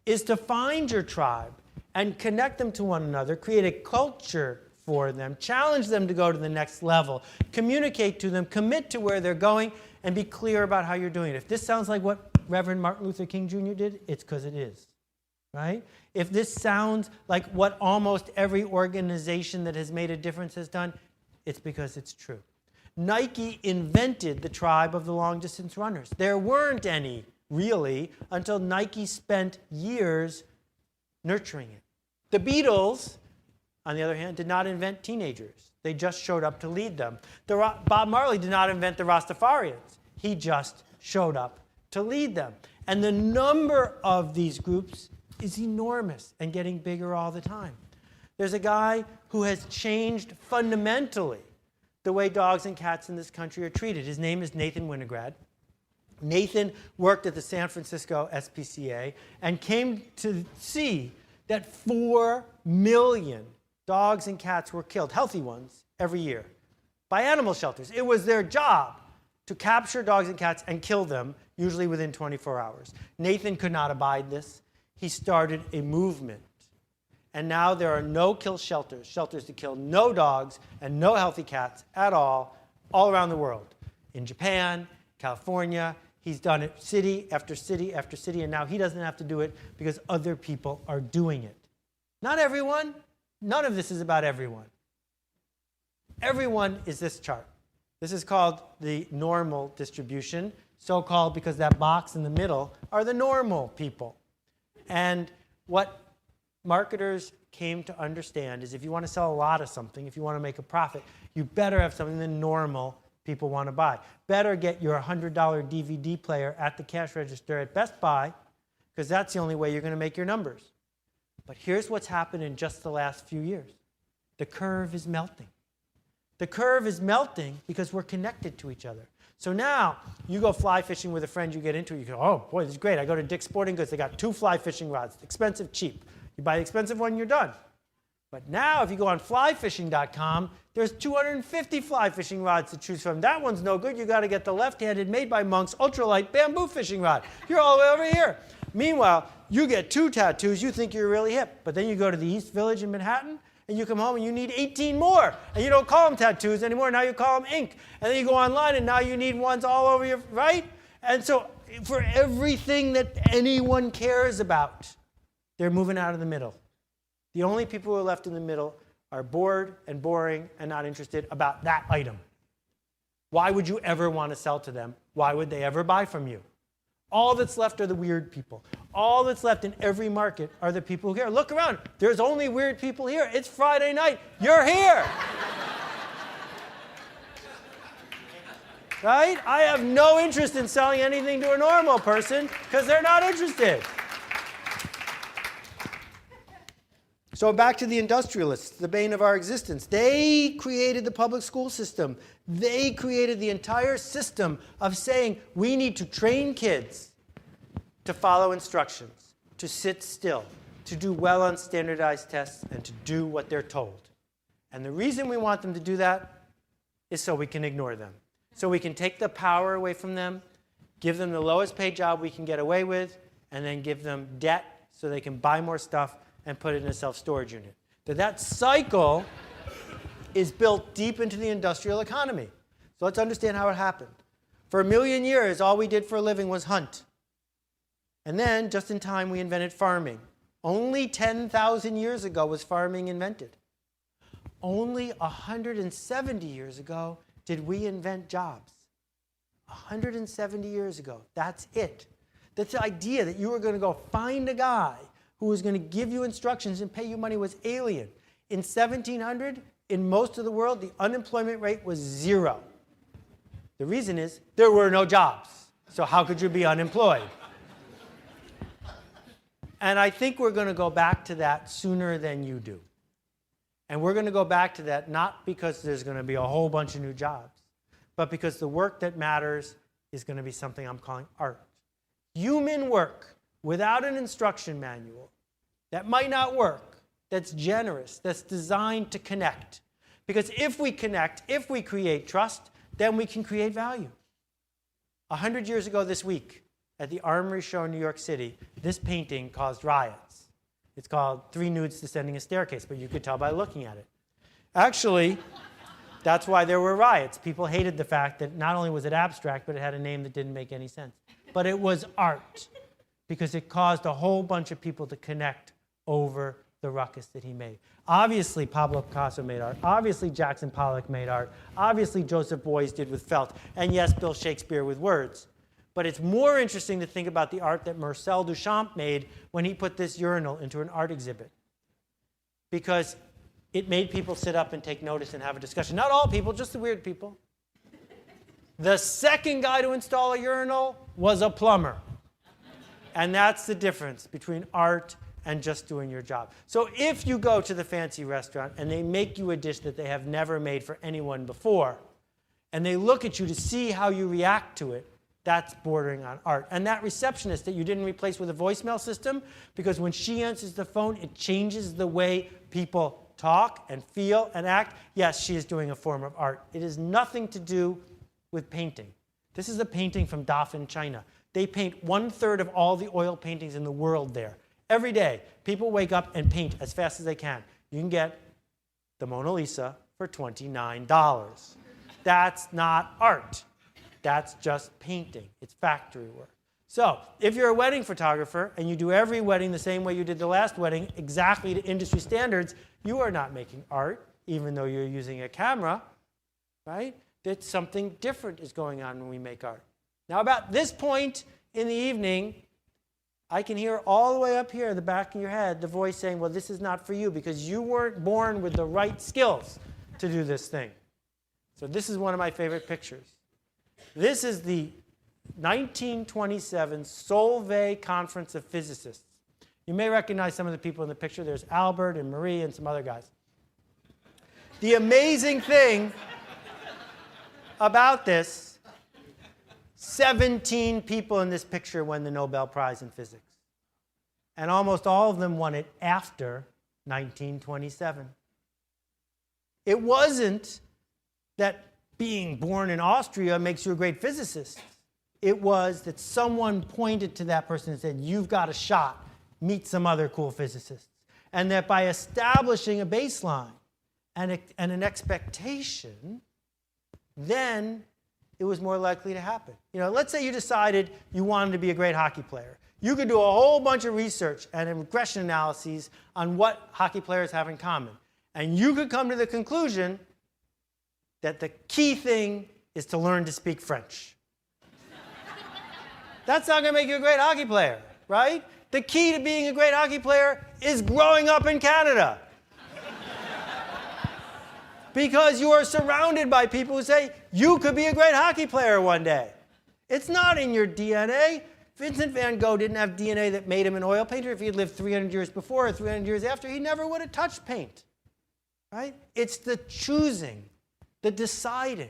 [SPEAKER 2] is to find your tribe and connect them to one another, create a culture for them, challenge them to go to the next level, communicate to them, commit to where they're going, and be clear about how you're doing it. If this sounds like what Reverend Martin Luther King Jr. did, it's because it is, right? If this sounds like what almost every organization that has made a difference has done, it's because it's true. Nike invented the tribe of the long-distance runners. There weren't any, really, until Nike spent years nurturing it. The Beatles, on the other hand, did not invent teenagers. They just showed up to lead them. Bob Marley did not invent the Rastafarians. He just showed up to lead them. And the number of these groups is enormous and getting bigger all the time. There's a guy who has changed fundamentally the way dogs and cats in this country are treated. His name is Nathan Winograd. Nathan worked at the San Francisco SPCA and came to see that 4 million dogs and cats were killed, healthy ones, every year by animal shelters. It was their job to capture dogs and cats and kill them, usually within 24 hours. Nathan could not abide this. He started a movement. And now there are no-kill shelters, shelters to kill no dogs and no healthy cats at all around the world. In Japan, California, he's done it city after city after city, and now he doesn't have to do it because other people are doing it. Not everyone. None of this is about everyone. Everyone is this chart. This is called the normal distribution, so-called because that box in the middle are the normal people. And what marketers came to understand is if you want to sell a lot of something, if you want to make a profit, you better have something that normal people want to buy. Better get your $100 DVD player at the cash register at Best Buy, because that's the only way you're going to make your numbers. But here's what's happened in just the last few years. The curve is melting. The curve is melting because we're connected to each other. So now, you go fly fishing with a friend you get into, you go, oh, boy, this is great. I go to Dick's Sporting Goods. They got 2 fly fishing rods, expensive, cheap. You buy the expensive one, you're done. But now, if you go on flyfishing.com, there's 250 fly fishing rods to choose from. That one's no good. You got to get the left-handed, made by monks, ultralight bamboo fishing rod. You're all the way over here. Meanwhile, you get 2 tattoos, you think you're really hip. But then you go to the East Village in Manhattan, and you come home and you need 18 more. And you don't call them tattoos anymore. Now you call them ink. And then you go online, and now you need ones all over your, right? And so for everything that anyone cares about, they're moving out of the middle. The only people who are left in the middle are bored and boring and not interested about that item. Why would you ever want to sell to them? Why would they ever buy from you? All that's left are the weird people. All that's left in every market are the people who care. Look around. There's only weird people here. It's Friday night. You're here. Right? I have no interest in selling anything to a normal person because they're not interested. So back to the industrialists, the bane of our existence. They created the public school system. They created the entire system of saying we need to train kids to follow instructions, to sit still, to do well on standardized tests, and to do what they're told. And the reason we want them to do that is so we can ignore them. So we can take the power away from them, give them the lowest paid job we can get away with, and then give them debt so they can buy more stuff and put it in a self-storage unit. That cycle is built deep into the industrial economy. So let's understand how it happened. For 1 million years, all we did for a living was hunt. And then, just in time, we invented farming. Only 10,000 years ago was farming invented. Only 170 years ago did we invent jobs. 170 years ago. That's it. That's the idea that you were going to go find a guy who was going to give you instructions and pay you money was alien. In 1700, in most of the world, the unemployment rate was 0. The reason is there were no jobs. So how could you be unemployed? And I think we're going to go back to that sooner than you do. And we're going to go back to that not because there's going to be a whole bunch of new jobs, but because the work that matters is going to be something I'm calling art. Human work without an instruction manual that might not work, that's generous, that's designed to connect. Because if we connect, if we create trust, then we can create value. 100 years ago this week, at the Armory Show in New York City, this painting caused riots. It's called Three Nudes Descending a Staircase, but you could tell by looking at it. Actually, that's why there were riots. People hated the fact that not only was it abstract, but it had a name that didn't make any sense. But it was art, because it caused a whole bunch of people to connect over the ruckus that he made. Obviously, Pablo Picasso made art. Obviously, Jackson Pollock made art. Obviously, Joseph Beuys did with felt. And yes, Bill Shakespeare with words. But it's more interesting to think about the art that Marcel Duchamp made when he put this urinal into an art exhibit. Because it made people sit up and take notice and have a discussion. Not all people, just the weird people. The second guy to install a urinal was a plumber. And that's the difference between art and just doing your job. So if you go to the fancy restaurant and they make you a dish that they have never made for anyone before, and they look at you to see how you react to it, that's bordering on art. And that receptionist that you didn't replace with a voicemail system, because when she answers the phone, it changes the way people talk and feel and act. Yes, she is doing a form of art. It has nothing to do with painting. This is a painting from Dafan, China. They paint 1/3 of all the oil paintings in the world there. Every day, people wake up and paint as fast as they can. You can get the Mona Lisa for $29. That's not art. That's just painting. It's factory work. So if you're a wedding photographer and you do every wedding the same way you did the last wedding, exactly to industry standards, you are not making art, even though you're using a camera, right? That something different is going on when we make art. Now, about this point in the evening, I can hear all the way up here in the back of your head the voice saying, well, this is not for you because you weren't born with the right skills to do this thing. So this is one of my favorite pictures. This is the 1927 Solvay Conference of Physicists. You may recognize some of the people in the picture. There's Albert and Marie and some other guys. The amazing thing about this, 17 people in this picture won the Nobel Prize in Physics. And almost all of them won it after 1927. It wasn't that being born in Austria makes you a great physicist. It was that someone pointed to that person and said, you've got a shot, meet some other cool physicists. And that by establishing a baseline and an expectation, then it was more likely to happen. You know, let's say you decided you wanted to be a great hockey player. You could do a whole bunch of research and regression analyses on what hockey players have in common. And you could come to the conclusion that the key thing is to learn to speak French. That's not going to make you a great hockey player, right? The key to being a great hockey player is growing up in Canada. Because you are surrounded by people who say, you could be a great hockey player one day. It's not in your DNA. Vincent van Gogh didn't have DNA that made him an oil painter. If he had lived 300 years before or 300 years after, he never would have touched paint, right? It's the choosing, the deciding,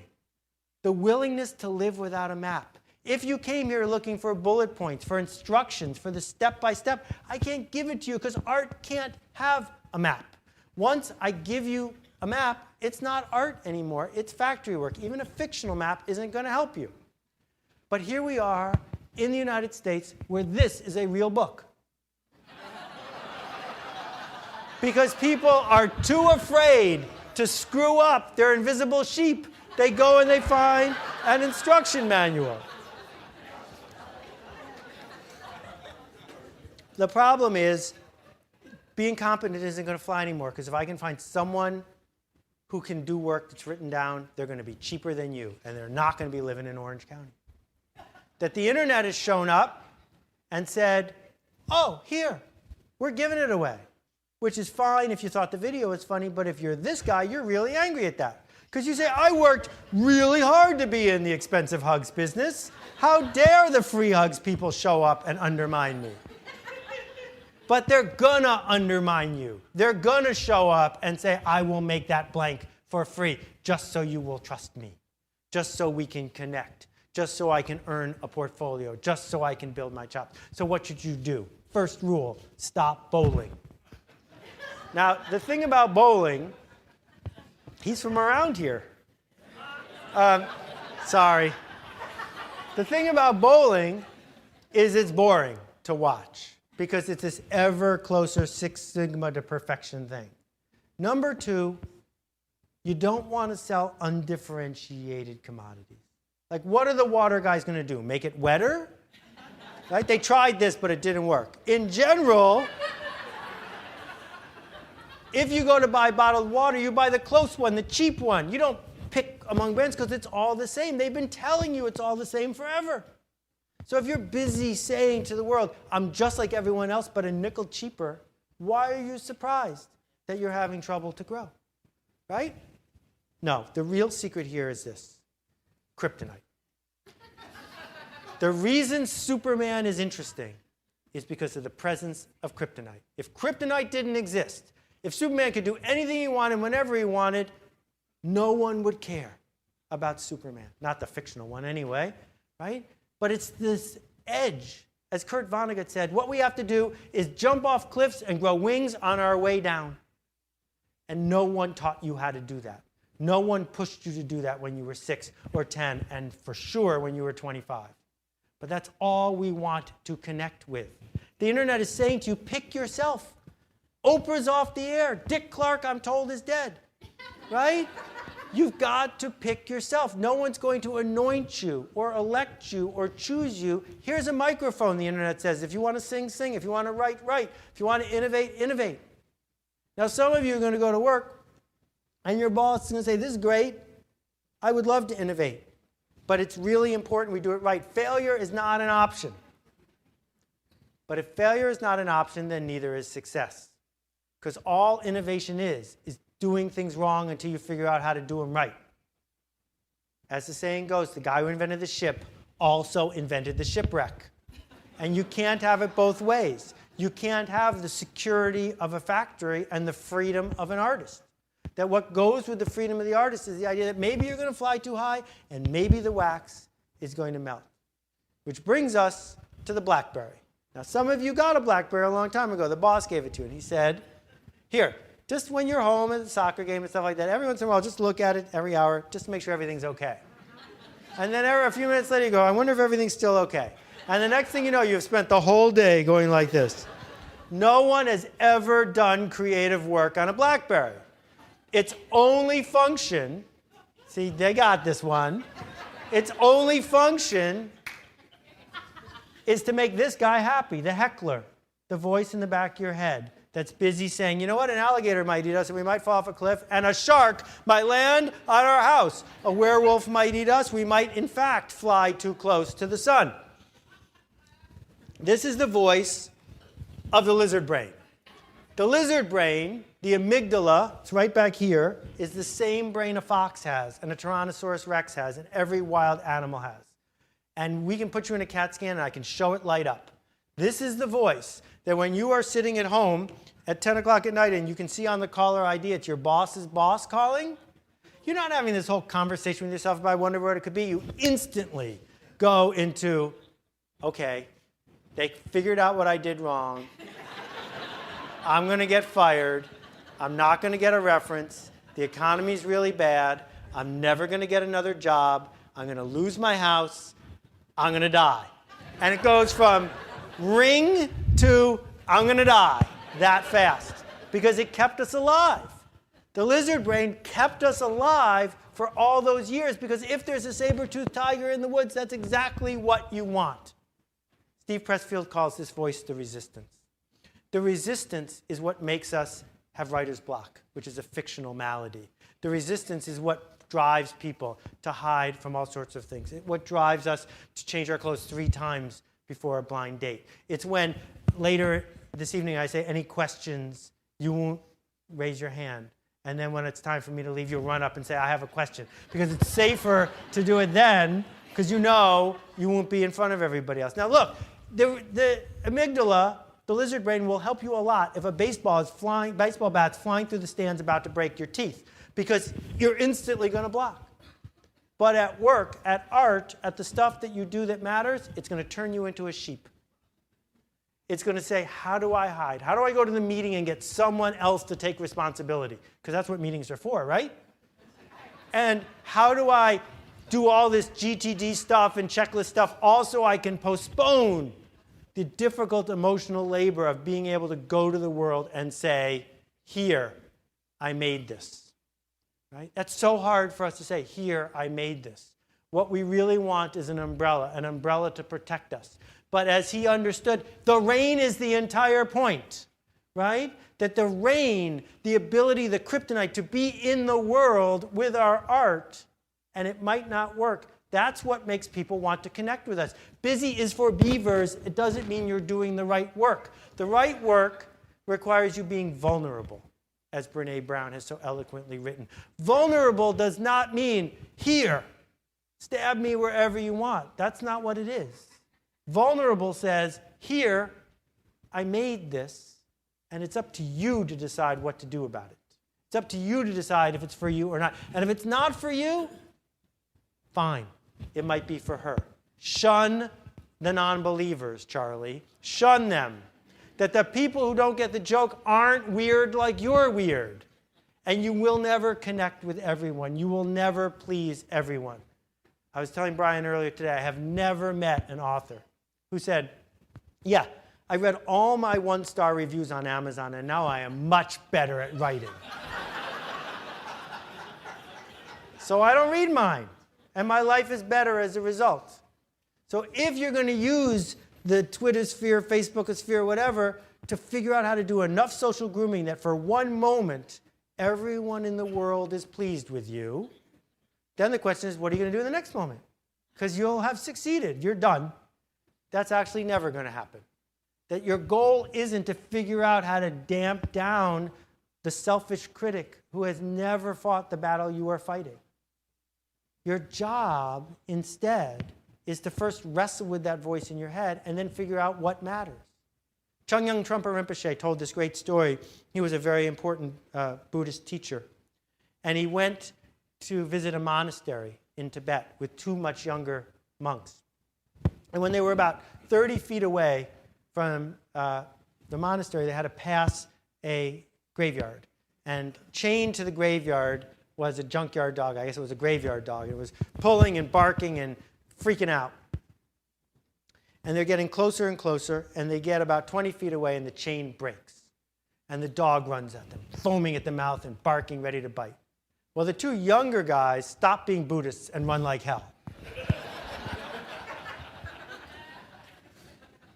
[SPEAKER 2] the willingness to live without a map. If you came here looking for bullet points, for instructions, for the step-by-step, I can't give it to you because art can't have a map. Once I give you a map, it's not art anymore. It's factory work. Even a fictional map isn't going to help you. But here we are in the United States where this is a real book. Because people are too afraid to screw up their invisible sheep. They go and they find an instruction manual. The problem is being competent isn't going to fly anymore, because if I can find someone who can do work that's written down, they're going to be cheaper than you, and they're not going to be living in Orange County. That the internet has shown up and said, oh, here, we're giving it away, which is fine if you thought the video was funny, but if you're this guy, you're really angry at that. Because you say, I worked really hard to be in the expensive hugs business. How dare the free hugs people show up and undermine me? But they're gonna undermine you. They're gonna show up and say, I will make that blank for free, just so you will trust me, just so we can connect, just so I can earn a portfolio, just so I can build my chops. So what should you do? First rule, stop bowling. Now, the thing about bowling, he's from around here. Sorry. The thing about bowling is it's boring to watch, because it's this ever closer Six Sigma to perfection thing. Number two, you don't want to sell undifferentiated commodities. Like, what are the water guys going to do? Make it wetter? Right? They tried this, but it didn't work. In general, if you go to buy bottled water, you buy the close one, the cheap one. You don't pick among brands because it's all the same. They've been telling you it's all the same forever. So if you're busy saying to the world, I'm just like everyone else, but a nickel cheaper, why are you surprised that you're having trouble to grow? Right? No, the real secret here is this: kryptonite. The reason Superman is interesting is because of the presence of kryptonite. If kryptonite didn't exist, if Superman could do anything he wanted whenever he wanted, no one would care about Superman. Not the fictional one anyway, right? But it's this edge. As Kurt Vonnegut said, what we have to do is jump off cliffs and grow wings on our way down. And no one taught you how to do that. No one pushed you to do that when you were 6 or 10, and for sure when you were 25. But that's all we want to connect with. The internet is saying to you, pick yourself. Oprah's off the air. Dick Clark, I'm told, is dead. Right? You've got to pick yourself. No one's going to anoint you or elect you or choose you. Here's a microphone, the internet says. If you want to sing, sing. If you want to write, write. If you want to innovate, innovate. Now, some of you are going to go to work, and your boss is going to say, this is great. I would love to innovate. But it's really important we do it right. Failure is not an option. But if failure is not an option, then neither is success. Because all innovation is doing things wrong until you figure out how to do them right. As the saying goes, the guy who invented the ship also invented the shipwreck. And you can't have it both ways. You can't have the security of a factory and the freedom of an artist. That what goes with the freedom of the artist is the idea that maybe you're going to fly too high and maybe the wax is going to melt. Which brings us to the BlackBerry. Now, some of you got a BlackBerry a long time ago. The boss gave it to you, and he said, here, just when you're home at the soccer game and stuff like that, every once in a while, just look at it every hour, just to make sure everything's okay. And then a few minutes later, you go, I wonder if everything's still okay. And the next thing you know, you've spent the whole day going like this. No one has ever done creative work on a BlackBerry. Its only function, see, they got this one. Its only function is to make this guy happy, the heckler, the voice in the back of your head that's busy saying, you know what, an alligator might eat us and we might fall off a cliff, and a shark might land on our house. A werewolf might eat us. We might, in fact, fly too close to the sun. This is the voice of the lizard brain. The lizard brain, the amygdala, it's right back here, is the same brain a fox has and a Tyrannosaurus Rex has and every wild animal has. And we can put you in a CAT scan and I can show it light up. This is the voice that when you are sitting at home at 10 o'clock at night and you can see on the caller ID it's your boss's boss calling, you're not having this whole conversation with yourself about I wonder what it could be. You instantly go into, okay, they figured out what I did wrong. I'm going to get fired. I'm not going to get a reference. The economy's really bad. I'm never going to get another job. I'm going to lose my house. I'm going to die. And it goes from ring to I'm going to die that fast because it kept us alive. The lizard brain kept us alive for all those years because if there's a saber-toothed tiger in the woods, that's exactly what you want. Steve Pressfield calls this voice the resistance. The resistance is what makes us have writer's block, which is a fictional malady. The resistance is what drives people to hide from all sorts of things. What drives us to change our clothes 3 times before a blind date. It's when later this evening I say, any questions, you won't raise your hand. And then when it's time for me to leave, you'll run up and say, I have a question. Because it's safer to do it then, because you know you won't be in front of everybody else. Now look, the amygdala, the lizard brain, will help you a lot if a baseball bat's flying through the stands about to break your teeth, because you're instantly going to block. But at work, at art, at the stuff that you do that matters, it's going to turn you into a sheep. It's going to say, how do I hide? How do I go to the meeting and get someone else to take responsibility? Because that's what meetings are for, right? And how do I do all this GTD stuff and checklist stuff also I can postpone the difficult emotional labor of being able to go to the world and say, here, I made this. Right? That's so hard for us to say, here, I made this. What we really want is an umbrella to protect us. But as he understood, the rain is the entire point, right? That the rain, the ability, the kryptonite to be in the world with our art, and it might not work. That's what makes people want to connect with us. Busy is for beavers. It doesn't mean you're doing the right work. The right work requires you being vulnerable, as Brene Brown has so eloquently written. Vulnerable does not mean, here, stab me wherever you want. That's not what it is. Vulnerable says, here, I made this, and it's up to you to decide what to do about it. It's up to you to decide if it's for you or not. And if it's not for you, fine. It might be for her. Shun the non-believers, Charlie. Shun them. That the people who don't get the joke aren't weird like you're weird. And you will never connect with everyone. You will never please everyone. I was telling Brian earlier today, I have never met an author who said, yeah, I read all my 1-star reviews on Amazon, and now I am much better at writing. So I don't read mine, and my life is better as a result. So if you're going to use the Twitter sphere, Facebook sphere, whatever, to figure out how to do enough social grooming that for one moment, everyone in the world is pleased with you, then the question is, what are you going to do in the next moment? Because you'll have succeeded. You're done. That's actually never going to happen. That your goal isn't to figure out how to damp down the selfish critic who has never fought the battle you are fighting. Your job, instead, is to first wrestle with that voice in your head and then figure out what matters. Chögyam Trungpa Rinpoche told this great story. He was a very important Buddhist teacher. And he went to visit a monastery in Tibet with 2 much younger monks. And when they were about 30 feet away from the monastery, they had to pass a graveyard. And chained to the graveyard was a junkyard dog. I guess it was a graveyard dog. It was pulling and barking and freaking out. And they're getting closer and closer, and they get about 20 feet away, and the chain breaks. And the dog runs at them, foaming at the mouth and barking, ready to bite. Well, the 2 younger guys stop being Buddhists and run like hell.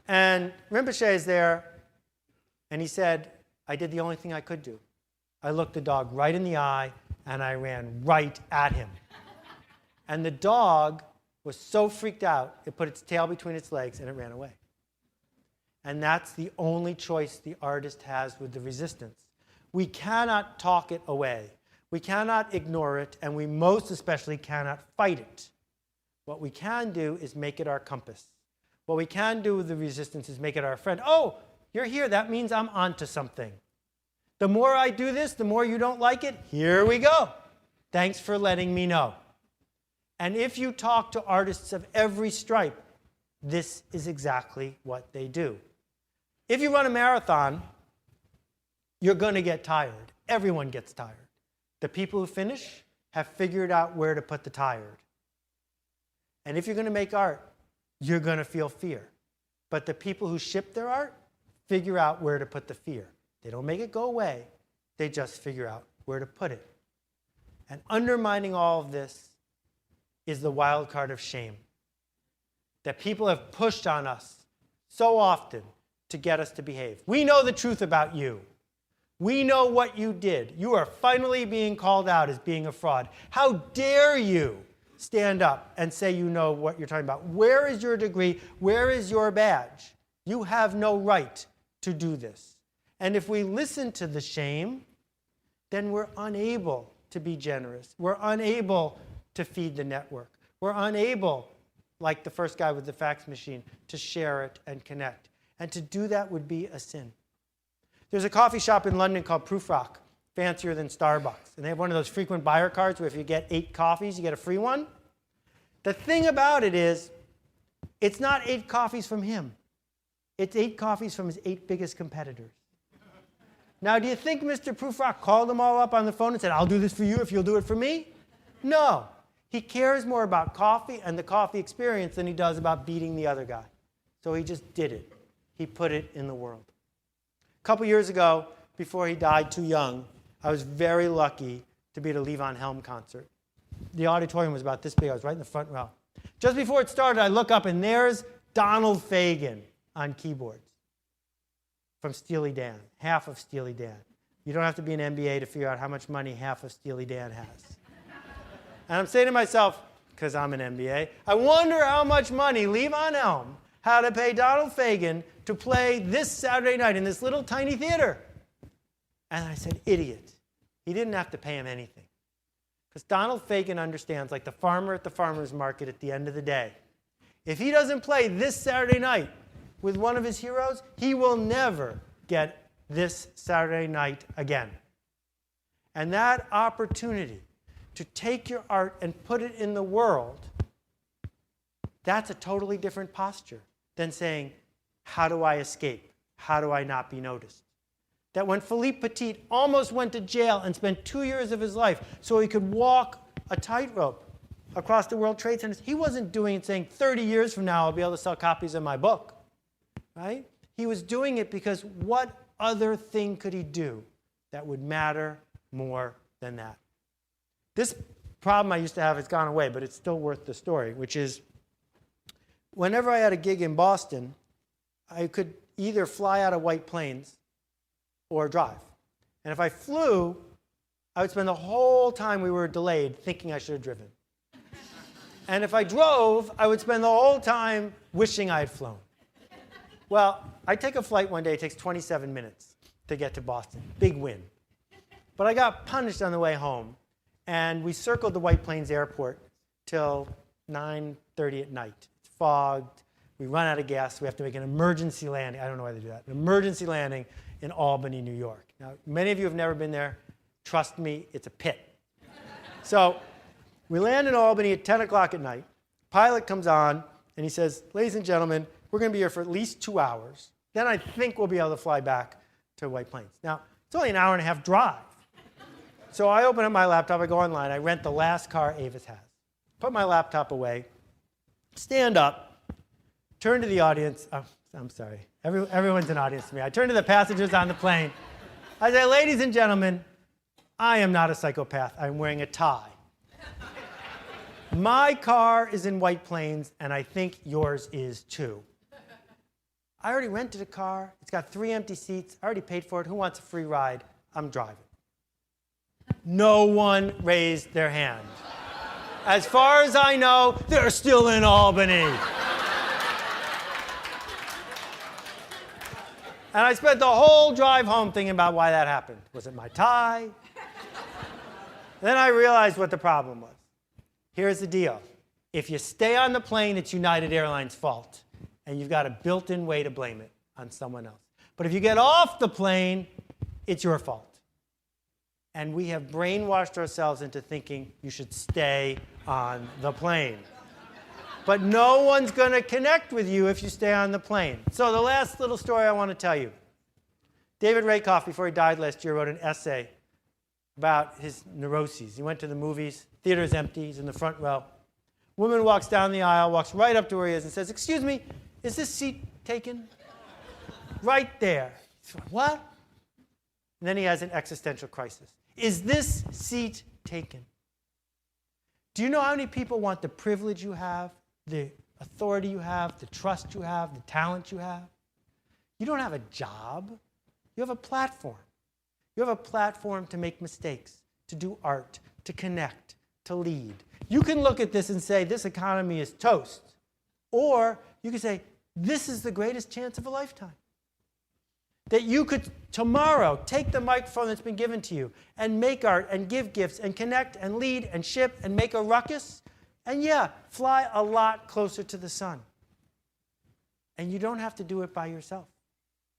[SPEAKER 2] And Rinpoche is there, and he said, I did the only thing I could do. I looked the dog right in the eye, and I ran right at him. And the dog was so freaked out, it put its tail between its legs, and it ran away. And that's the only choice the artist has with the resistance. We cannot talk it away. We cannot ignore it, and we most especially cannot fight it. What we can do is make it our compass. What we can do with the resistance is make it our friend. Oh, you're here. That means I'm onto something. The more I do this, the more you don't like it. Here we go. Thanks for letting me know. And if you talk to artists of every stripe, this is exactly what they do. If you run a marathon, you're going to get tired. Everyone gets tired. The people who finish have figured out where to put the tired. And if you're going to make art, you're going to feel fear. But the people who ship their art figure out where to put the fear. They don't make it go away. They just figure out where to put it. And undermining all of this is the wild card of shame that people have pushed on us so often to get us to behave. We know the truth about you. We know what you did. You are finally being called out as being a fraud. How dare you stand up and say you know what you're talking about? Where is your degree? Where is your badge? You have no right to do this. And if we listen to the shame, then we're unable to be generous. We're unable to feed the network. We're unable, like the first guy with the fax machine, to share it and connect. And to do that would be a sin. There's a coffee shop in London called Proof Rock, fancier than Starbucks. And they have one of those frequent buyer cards where if you get 8 coffees, you get a free one. The thing about it is, it's not 8 coffees from him. It's 8 coffees from his 8 biggest competitors. Now, do you think Mr. Proof Rock called them all up on the phone and said, I'll do this for you if you'll do it for me? No. He cares more about coffee and the coffee experience than he does about beating the other guy. So he just did it. He put it in the world. A couple years ago, before he died too young, I was very lucky to be at a Levon Helm concert. The auditorium was about this big. I was right in the front row. Just before it started, I look up, and there's Donald Fagen on keyboards from Steely Dan, half of Steely Dan. You don't have to be an MBA to figure out how much money half of Steely Dan has. And I'm saying to myself, because I'm an MBA, I wonder how much money Levon Helm had to pay Donald Fagen to play this Saturday night in this little tiny theater. And I said, idiot. He didn't have to pay him anything. Because Donald Fagen understands, like the farmer at the farmer's market at the end of the day, if he doesn't play this Saturday night with one of his heroes, he will never get this Saturday night again. And that opportunity to take your art and put it in the world, that's a totally different posture than saying, how do I escape? How do I not be noticed? That when Philippe Petit almost went to jail and spent 2 years of his life so he could walk a tightrope across the World Trade Centers, he wasn't doing it saying, 30 years from now I'll be able to sell copies of my book. Right? He was doing it because what other thing could he do that would matter more than that? This problem I used to have has gone away, but it's still worth the story, which is whenever I had a gig in Boston, I could either fly out of White Plains or drive. And if I flew, I would spend the whole time we were delayed thinking I should have driven. And if I drove, I would spend the whole time wishing I had flown. Well, I take a flight one day, it takes 27 minutes to get to Boston. Big win. But I got punished on the way home, and we circled the White Plains Airport till 9:30 at night. It's fogged. We run out of gas. We have to make an emergency landing. I don't know why they do that. An emergency landing in Albany, New York. Now, many of you have never been there. Trust me, it's a pit. So we land in Albany at 10 o'clock at night. Pilot comes on, and he says, ladies and gentlemen, we're going to be here for at least 2 hours. Then I think we'll be able to fly back to White Plains. Now, it's only an hour and a half drive. So I open up my laptop, I go online, I rent the last car Avis has. Put my laptop away, stand up, turn to the audience. Oh, I'm sorry. Everyone's an audience to me. I turn to the passengers on the plane. I say, ladies and gentlemen, I am not a psychopath. I'm wearing a tie. My car is in White Plains, and I think yours is too. I already rented a car. It's got 3 empty seats. I already paid for it. Who wants a free ride? I'm driving. No one raised their hand. As far as I know, they're still in Albany. And I spent the whole drive home thinking about why that happened. Was it my tie? Then I realized what the problem was. Here's the deal. If you stay on the plane, it's United Airlines' fault. And you've got a built-in way to blame it on someone else. But if you get off the plane, it's your fault. And we have brainwashed ourselves into thinking you should stay on the plane. But no one's going to connect with you if you stay on the plane. So the last little story I want to tell you. David Rakoff, before he died last year, wrote an essay about his neuroses. He went to the movies, theater's empty, he's in the front row. Woman walks down the aisle, walks right up to where he is and says, "Excuse me, is this seat taken?" Right there. What? And then he has an existential crisis. Is this seat taken? Do you know how many people want the privilege you have, the authority you have, the trust you have, the talent you have? You don't have a job. You have a platform. You have a platform to make mistakes, to do art, to connect, to lead. You can look at this and say, this economy is toast. Or you can say, this is the greatest chance of a lifetime. That you could tomorrow take the microphone that's been given to you and make art and give gifts and connect and lead and ship and make a ruckus and fly a lot closer to the sun. And you don't have to do it by yourself.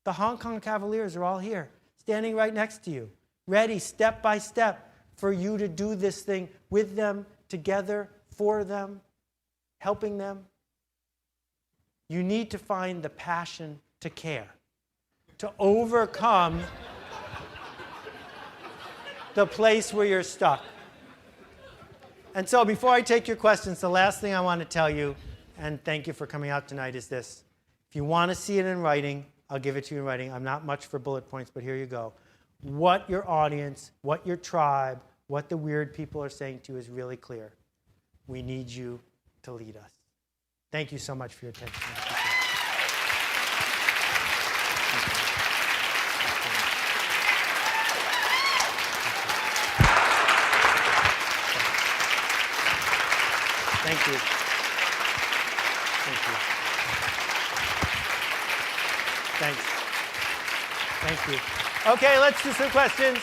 [SPEAKER 2] The Hong Kong Cavaliers are all here, standing right next to you, ready step by step for you to do this thing with them, together, for them, helping them. You need to find the passion to care, to overcome the place where you're stuck. And so before I take your questions, the last thing I want to tell you, and thank you for coming out tonight, is this. If you want to see it in writing, I'll give it to you in writing. I'm not much for bullet points, but here you go. What your audience, what your tribe, what the weird people are saying to you is really clear. We need you to lead us. Thank you so much for your attention. Thank you. Thank you. Thanks. Thank you. Okay, let's do some questions.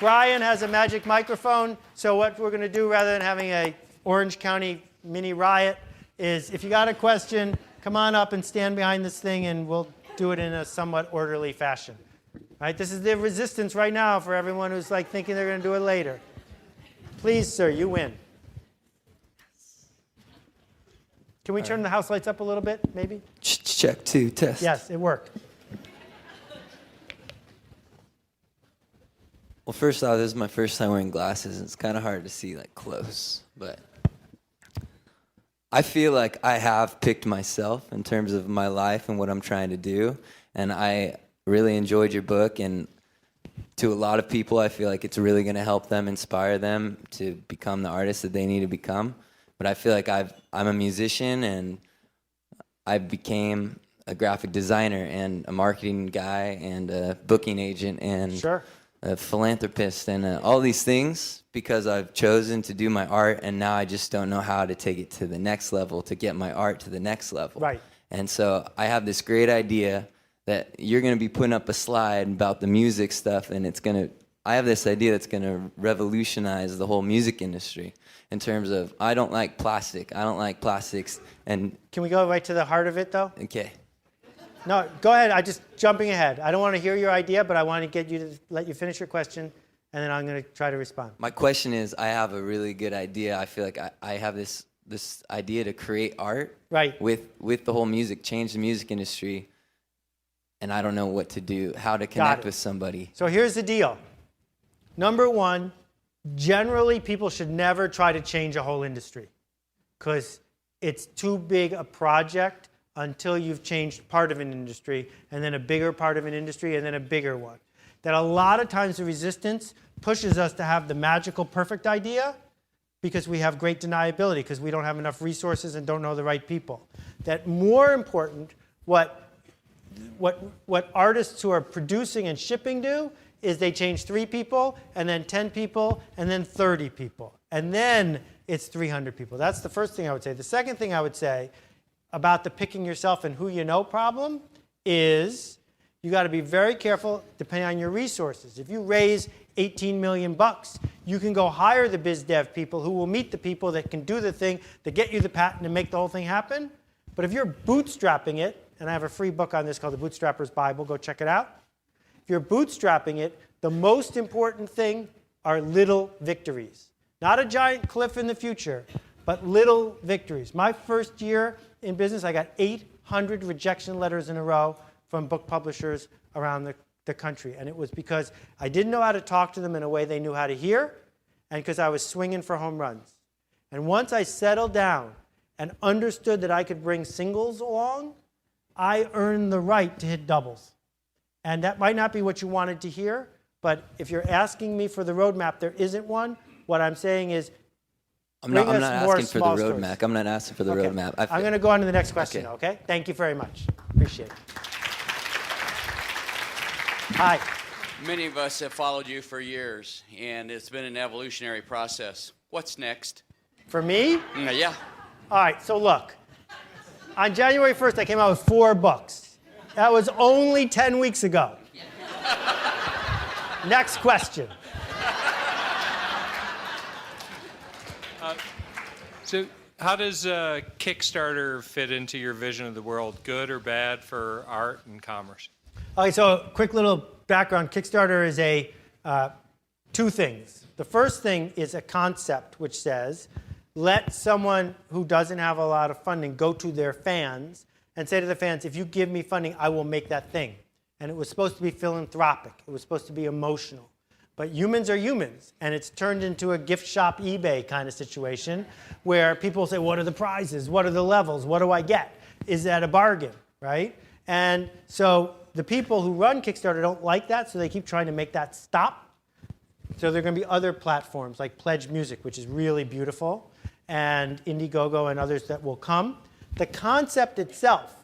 [SPEAKER 2] Brian has a magic microphone, so what we're going to do, rather than having a Orange County mini riot, is if you got a question, come on up and stand behind this thing, and we'll do it in a somewhat orderly fashion. Right? This is the resistance right now for everyone who's like thinking they're going to do it later. Please, sir, you win. Can we turn the house lights up a little bit, maybe?
[SPEAKER 3] Check 2, test.
[SPEAKER 2] Yes, it worked.
[SPEAKER 3] Well, first off, this is my first time wearing glasses. It's kind of hard to see like close, but I feel like I have picked myself in terms of my life and what I'm trying to do, and I really enjoyed your book, and to a lot of people, I feel like it's really going to help them, inspire them to become the artists that they need to become. But I feel like I'm a musician, and I became a graphic designer and a marketing guy and a booking agent and a philanthropist and all these things because I've chosen to do my art, and now I just don't know how to take it to the next level, to get my art to the next level.
[SPEAKER 2] Right.
[SPEAKER 3] And so I have this great idea that you're going to be putting up a slide about the music stuff, and I have this idea that's going to revolutionize the whole music industry in terms of I don't like plastic. I don't like plastics. And
[SPEAKER 2] can we go right to the heart of it, though?
[SPEAKER 3] Okay.
[SPEAKER 2] No, go ahead. I'm just jumping ahead. I don't want to hear your idea, but I want to get you to let you finish your question, and then I'm going to try to respond.
[SPEAKER 3] My question is, I have a really good idea. I feel like I have this idea to create art with the whole music, change the music industry, and I don't know what to do, how to connect with somebody.
[SPEAKER 2] So here's the deal. Number one, generally people should never try to change a whole industry because it's too big a project until you've changed part of an industry, and then a bigger part of an industry, and then a bigger one. That a lot of times the resistance pushes us to have the magical perfect idea because we have great deniability, because we don't have enough resources and don't know the right people. That more important, what artists who are producing and shipping do is they change 3 people, and then 10 people, and then 30 people. And then it's 300 people. That's the first thing I would say. The second thing I would say about the picking yourself and who you know problem is you got to be very careful depending on your resources. If you raise $18 million, you can go hire the biz dev people who will meet the people that can do the thing, that get you the patent and make the whole thing happen. But if you're bootstrapping it, and I have a free book on this called The Bootstrapper's Bible, go check it out. If you're bootstrapping it, the most important thing are little victories. Not a giant cliff in the future, but little victories. My first year in business, I got 800 rejection letters in a row from book publishers around the the country. And it was because I didn't know how to talk to them in a way they knew how to hear, and because I was swinging for home runs. And once I settled down and understood that I could bring singles along, I earned the right to hit doubles. And that might not be what you wanted to hear, but if you're asking me for the roadmap, there isn't one. What I'm saying is,
[SPEAKER 3] I'm not asking for the roadmap. I'm not asking for the
[SPEAKER 2] Okay.
[SPEAKER 3] roadmap.
[SPEAKER 2] I'm going to go on to the next question, okay? Thank you very much. Appreciate it. Hi.
[SPEAKER 4] Many of us have followed you for years, and it's been an evolutionary process. What's next?
[SPEAKER 2] For me?
[SPEAKER 4] Yeah.
[SPEAKER 2] All right, so look. On January 1st, I came out with 4 books. That was only 10 weeks ago. Next question.
[SPEAKER 5] So how does Kickstarter fit into your vision of the world? Good or bad for art and commerce?
[SPEAKER 2] Okay, so quick little background. Kickstarter is two things. The first thing is a concept which says, let someone who doesn't have a lot of funding go to their fans and say to the fans, if you give me funding, I will make that thing. And it was supposed to be philanthropic. It was supposed to be emotional. But humans are humans, and it's turned into a gift shop eBay kind of situation where people say, what are the prizes? What are the levels? What do I get? Is that a bargain, right? And so the people who run Kickstarter don't like that, so they keep trying to make that stop. So there are going to be other platforms like Pledge Music, which is really beautiful, and Indiegogo and others that will come. The concept itself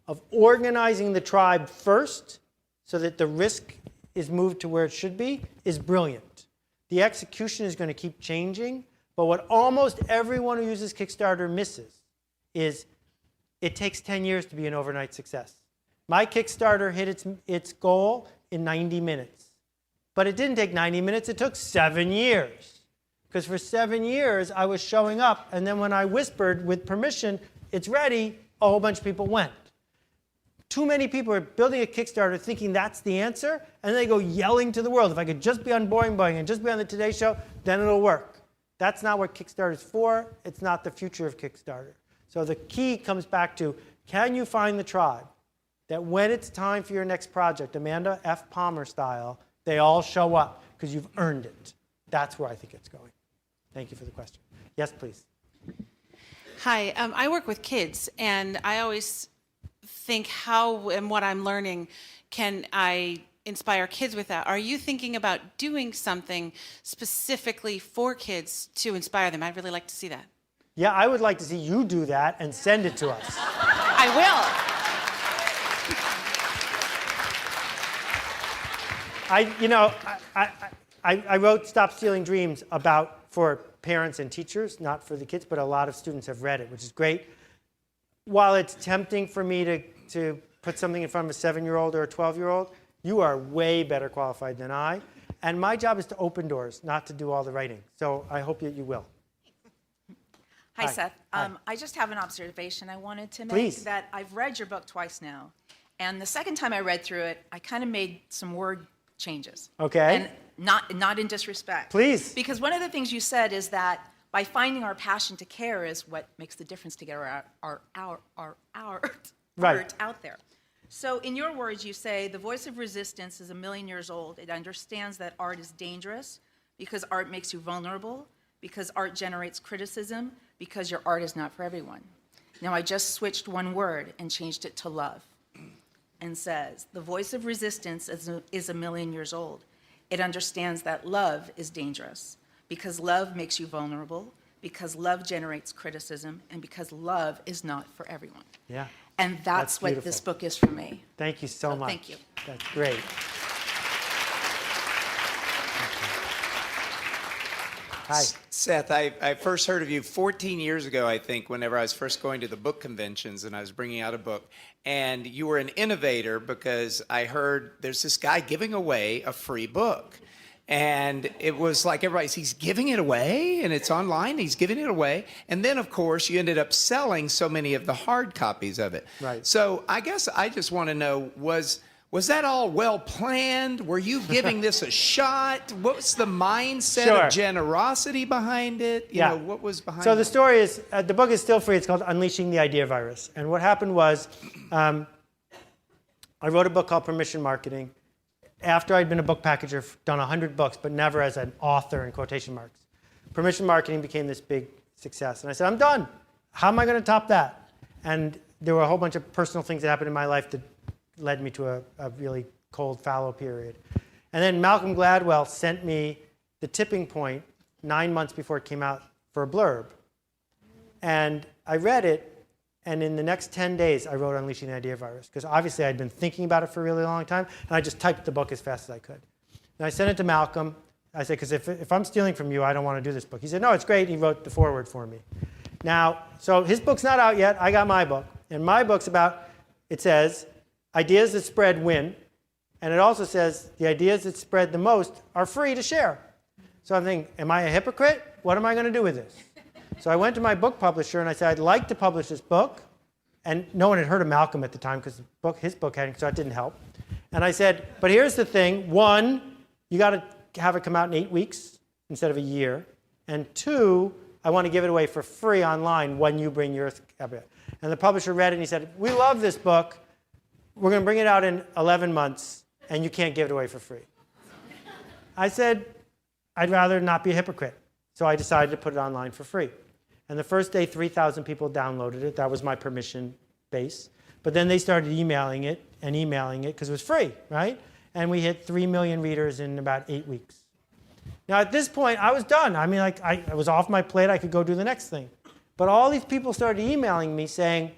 [SPEAKER 2] of organizing the tribe first so that the risk is moved to where it should be is brilliant. The execution is going to keep changing, but what almost everyone who uses Kickstarter misses is it takes 10 years to be an overnight success. My Kickstarter hit its goal in 90 minutes. But it didn't take 90 minutes, it took 7 years. Because for 7 years, I was showing up, and then when I whispered with permission, it's ready, a whole bunch of people went. Too many people are building a Kickstarter thinking that's the answer, and they go yelling to the world, if I could just be on Boing Boing and just be on the Today Show, then it'll work. That's not what Kickstarter is for. It's not the future of Kickstarter. So the key comes back to, can you find the tribe that when it's time for your next project, Amanda F. Palmer style, they all show up because you've earned it. That's where I think it's going. Thank you for the question. Yes, please.
[SPEAKER 6] Hi, I work with kids, and I always think how and what I'm learning can I inspire kids with that. Are you thinking about doing something specifically for kids to inspire them? I'd really like to see that.
[SPEAKER 2] Yeah, I would like to see you do that and send it to us.
[SPEAKER 6] I will.
[SPEAKER 2] I wrote Stop Stealing Dreams for parents and teachers, not for the kids, but a lot of students have read it, which is great. While it's tempting for me to put something in front of a 7-year-old or a 12-year-old, you are way better qualified than I. And my job is to open doors, not to do all the writing. So I hope that you will.
[SPEAKER 7] Hi, Seth.
[SPEAKER 2] Hi.
[SPEAKER 7] I just have an observation I wanted to make.
[SPEAKER 2] Please.
[SPEAKER 7] That I've read your book twice now. And the second time I read through it, I kind of made some word changes.
[SPEAKER 2] Okay.
[SPEAKER 7] And not in disrespect.
[SPEAKER 2] Please.
[SPEAKER 7] Because one of the things you said is that by finding our passion to care is what makes the difference to get our
[SPEAKER 2] Right.
[SPEAKER 7] art out there. So in your words, you say, the voice of resistance is 1,000,000 years old. It understands that art is dangerous because art makes you vulnerable, because art generates criticism, because your art is not for everyone. Now I just switched one word and changed it to love and says, the voice of resistance is 1,000,000 years old. It understands that love is dangerous because love makes you vulnerable, because love generates criticism, and because love is not for everyone.
[SPEAKER 2] Yeah.
[SPEAKER 7] And that's what
[SPEAKER 2] beautiful.
[SPEAKER 7] this book is for me.
[SPEAKER 2] Thank you so much.
[SPEAKER 7] Thank you.
[SPEAKER 2] That's great. Hi.
[SPEAKER 8] Seth, I first heard of you 14 years ago, I think, whenever I was first going to the book conventions and I was bringing out a book. And you were an innovator because I heard there's this guy giving away a free book. And it was like he's giving it away, and it's online, he's giving it away. And then, of course, you ended up selling so many of the hard copies of it.
[SPEAKER 2] Right.
[SPEAKER 8] So I guess I just want to know, was that all well planned? Were you giving this a shot? What was the mindset
[SPEAKER 2] Sure.
[SPEAKER 8] of generosity behind it? You know, what was behind
[SPEAKER 2] So
[SPEAKER 8] it?
[SPEAKER 2] the story is, the book is still free. It's called Unleashing the Idea Virus. And what happened was, I wrote a book called Permission Marketing. after I'd been a book packager, done 100 books, but never as an author in quotation marks. Permission marketing became this big success. And I said, I'm done. How am I going to top that? And there were a whole bunch of personal things that happened in my life that led me to a really cold, fallow period. And then Malcolm Gladwell sent me The Tipping Point 9 months before it came out for a blurb. And I read it, and in the next 10 days, I wrote Unleashing the Idea Virus, because obviously I'd been thinking about it for a really long time, and I just typed the book as fast as I could. And I sent it to Malcolm. I said, because if I'm stealing from you, I don't want to do this book. He said, no, it's great. He wrote the foreword for me. Now, so his book's not out yet. I got my book. And my book's about, it says, ideas that spread win. And it also says, the ideas that spread the most are free to share. So I'm thinking, am I a hypocrite? What am I going to do with this? So I went to my book publisher and I said, I'd like to publish this book. And no one had heard of Malcolm at the time because his book hadn't, so it didn't help. And I said, but here's the thing. 1, you got to have it come out in 8 weeks instead of a year. And 2, I want to give it away for free online when you bring yours. And the publisher read it and he said, we love this book. We're going to bring it out in 11 months and you can't give it away for free. I said, I'd rather not be a hypocrite. So I decided to put it online for free. And the first day, 3,000 people downloaded it. That was my permission base. But then they started emailing it because it was free, right? And we hit 3 million readers in about 8 weeks. Now, at this point, I was done. I mean, like, I was off my plate. I could go do the next thing. But all these people started emailing me saying,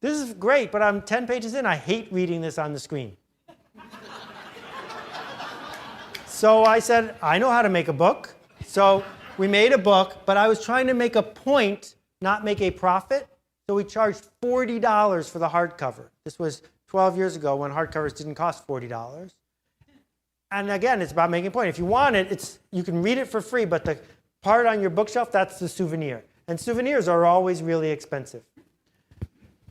[SPEAKER 2] this is great, but I'm 10 pages in. I hate reading this on the screen. So I said, I know how to make a book. So we made a book, but I was trying to make a point, not make a profit. So we charged $40 for the hardcover. This was 12 years ago when hardcovers didn't cost $40. And again, it's about making a point. If you want it, you can read it for free, but the part on your bookshelf, that's the souvenir. And souvenirs are always really expensive.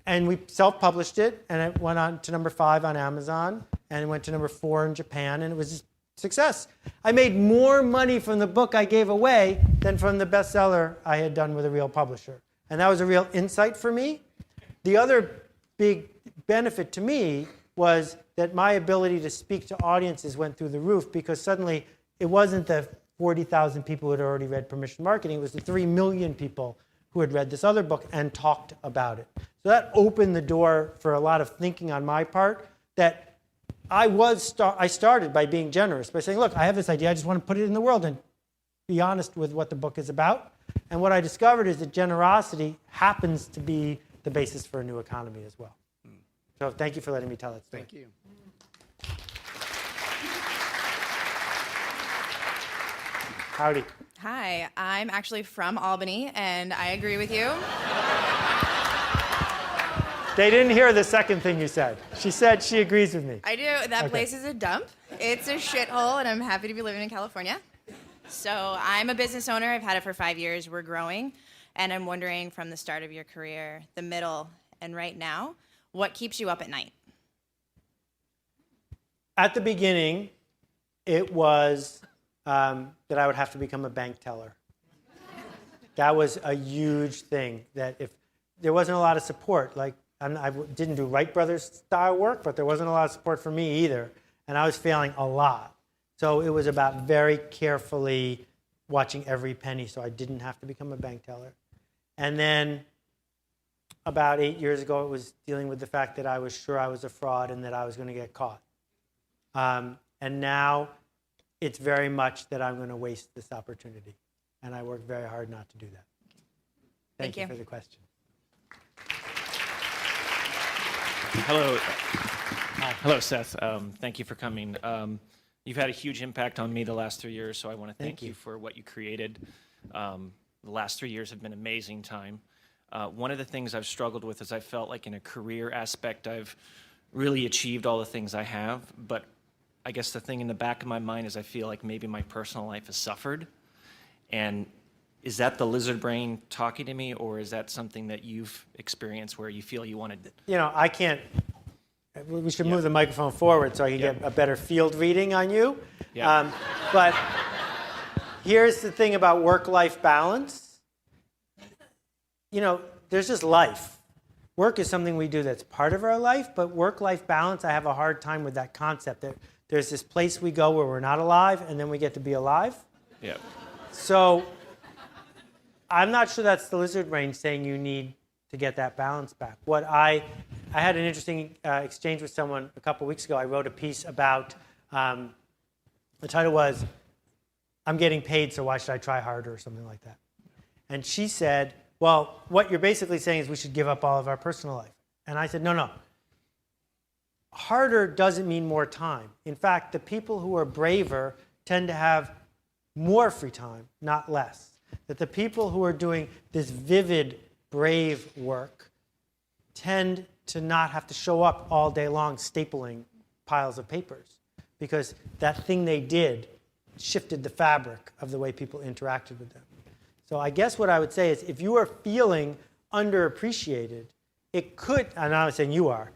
[SPEAKER 2] And we self-published it, and it went on to number 5 on Amazon, and it went to number 4 in Japan, and it was a success. I made more money from the book I gave away than from the bestseller I had done with a real publisher. And that was a real insight for me. The other big benefit to me was that my ability to speak to audiences went through the roof because suddenly it wasn't the 40,000 people who had already read Permission Marketing. It was the 3 million people who had read this other book and talked about it. So that opened the door for a lot of thinking on my part that I started by being generous, by saying, look, I have this idea. I just want to put it in the world and be honest with what the book is about. And what I discovered is that generosity happens to be the basis for a new economy as well. So thank you for letting me tell that story.
[SPEAKER 8] Thank you.
[SPEAKER 2] Howdy.
[SPEAKER 9] Hi, I'm actually from Albany, and I agree with you.
[SPEAKER 2] They didn't hear the second thing you said. She said she agrees with me.
[SPEAKER 9] I do. That place is a dump. It's a shithole, and I'm happy to be living in California. So I'm a business owner. I've had it for 5 years. We're growing. And I'm wondering from the start of your career, the middle, and right now, what keeps you up at night?
[SPEAKER 2] At the beginning, it was that I would have to become a bank teller. That was a huge thing, that if there wasn't a lot of support, like I didn't do Wright Brothers style work, but there wasn't a lot of support for me either, and I was failing a lot. So it was about very carefully watching every penny so I didn't have to become a bank teller. And then about 8 years ago, it was dealing with the fact that I was sure I was a fraud and that I was going to get caught. And now it's very much that I'm going to waste this opportunity. And I work very hard not to do that. Thank you for the question.
[SPEAKER 10] Hello. Hello, Seth. Thank you for coming. You've had a huge impact on me the last 3 years, so I want to thank you for what you created. The last 3 years have been an amazing time. One of the things I've struggled with is I felt like in a career aspect I've really achieved all the things I have, but I guess the thing in the back of my mind is I feel like maybe my personal life has suffered. And is that the lizard brain talking to me, or is that something that you've experienced where you feel you wanted to?
[SPEAKER 2] You know, I can't. We should move the microphone forward so I can get a better field reading on you.
[SPEAKER 10] Yeah.
[SPEAKER 2] But here's the thing about work-life balance. You know, there's just life. Work is something we do that's part of our life, but work-life balance, I have a hard time with that concept. there's this place we go where we're not alive, and then we get to be alive.
[SPEAKER 10] Yeah.
[SPEAKER 2] So I'm not sure that's the lizard brain saying you need to get that balance back. What I had an interesting exchange with someone a couple weeks ago. I wrote a piece about, the title was, I'm getting paid, so why should I try harder, or something like that. And she said, well, what you're basically saying is we should give up all of our personal life. And I said, no. Harder doesn't mean more time. In fact, the people who are braver tend to have more free time, not less. That the people who are doing this vivid, brave work tend to not have to show up all day long stapling piles of papers, because that thing they did shifted the fabric of the way people interacted with them. So I guess what I would say is, if you are feeling underappreciated, it could, and I'm not saying you are,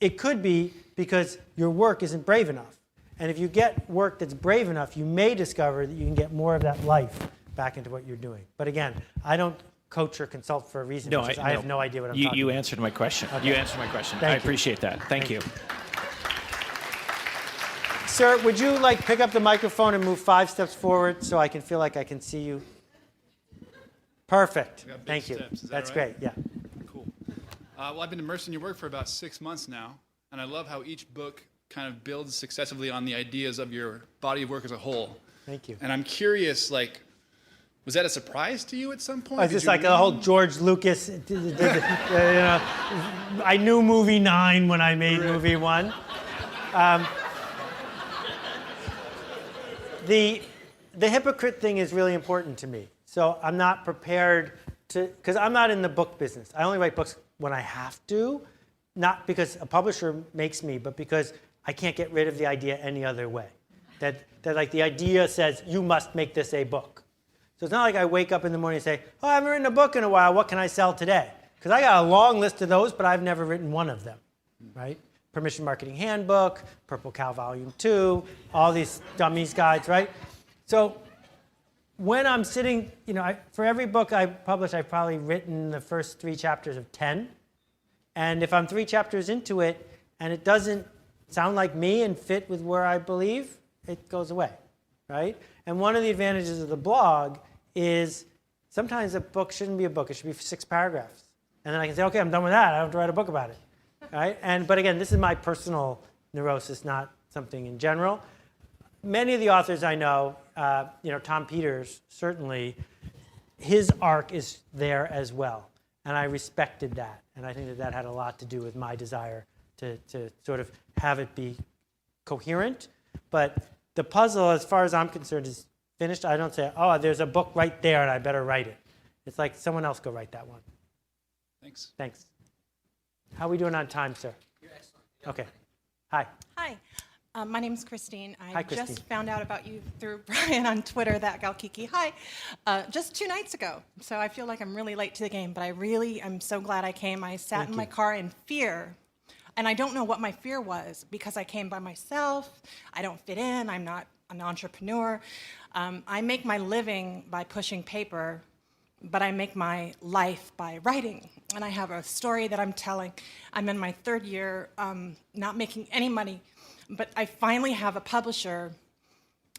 [SPEAKER 2] it could be because your work isn't brave enough. And if you get work that's brave enough, you may discover that you can get more of that life back into what you're doing. But again, I don't coach or consult for a reason.
[SPEAKER 10] No,
[SPEAKER 2] I have no idea what I'm talking about.
[SPEAKER 10] You answered my question.
[SPEAKER 2] Okay.
[SPEAKER 10] You answered my question.
[SPEAKER 2] Thank
[SPEAKER 10] I
[SPEAKER 2] you.
[SPEAKER 10] appreciate that. Thank you.
[SPEAKER 2] Sir, would you pick up the microphone and move 5 steps forward so I can feel like I can see you? Perfect. Thank you.
[SPEAKER 11] Steps. Is that
[SPEAKER 2] That's
[SPEAKER 11] all right?
[SPEAKER 2] great. Yeah.
[SPEAKER 11] Cool. Well, I've been immersed in your work for about 6 months now, and I love how each book kind of builds successively on the ideas of your body of work as a whole.
[SPEAKER 2] Thank you.
[SPEAKER 11] And I'm curious, was that a surprise to you at some point?
[SPEAKER 2] Is this like the whole George Lucas, I knew movie 9 when I made movie 1. The hypocrite thing is really important to me. So I'm not prepared to, because I'm not in the book business. I only write books when I have to, not because a publisher makes me, but because I can't get rid of the idea any other way. That the idea says, you must make this a book. So it's not like I wake up in the morning and say, oh, I haven't written a book in a while, what can I sell today? Because I got a long list of those, but I've never written one of them, right? Permission Marketing Handbook, Purple Cow Volume 2, all these dummies guides, right? So when I'm sitting, for every book I publish, I've probably written the first 3 chapters of 10. And if I'm 3 chapters into it and it doesn't sound like me and fit with where I believe, it goes away, right? And one of the advantages of the blog is sometimes a book shouldn't be a book. It should be 6 paragraphs. And then I can say, okay, I'm done with that. I don't have to write a book about it, right? But again, this is my personal neurosis, not something in general. Many of the authors I know, Tom Peters, certainly, his arc is there as well. And I respected that. And I think that had a lot to do with my desire to sort of have it be coherent. But the puzzle, as far as I'm concerned, is finished. I don't say, oh, there's a book right there and I better write it. It's like, someone else go write that one.
[SPEAKER 11] Thanks.
[SPEAKER 2] Thanks. How are we doing on time, sir?
[SPEAKER 12] You're excellent.
[SPEAKER 2] Okay. Hi.
[SPEAKER 12] Hi. My name's Christine.
[SPEAKER 2] Hi, Christine.
[SPEAKER 12] Just found out about you through Brian on Twitter, that gal Kiki. Hi. Just 2 nights ago. So I feel like I'm really late to the game, but I'm so glad I came. I sat in my car in fear. And I don't know what my fear was, because I came by myself. I don't fit in. I'm not an entrepreneur. I make my living by pushing paper, but I make my life by writing. And I have a story that I'm telling. I'm in my 3rd year, not making any money, but I finally have a publisher,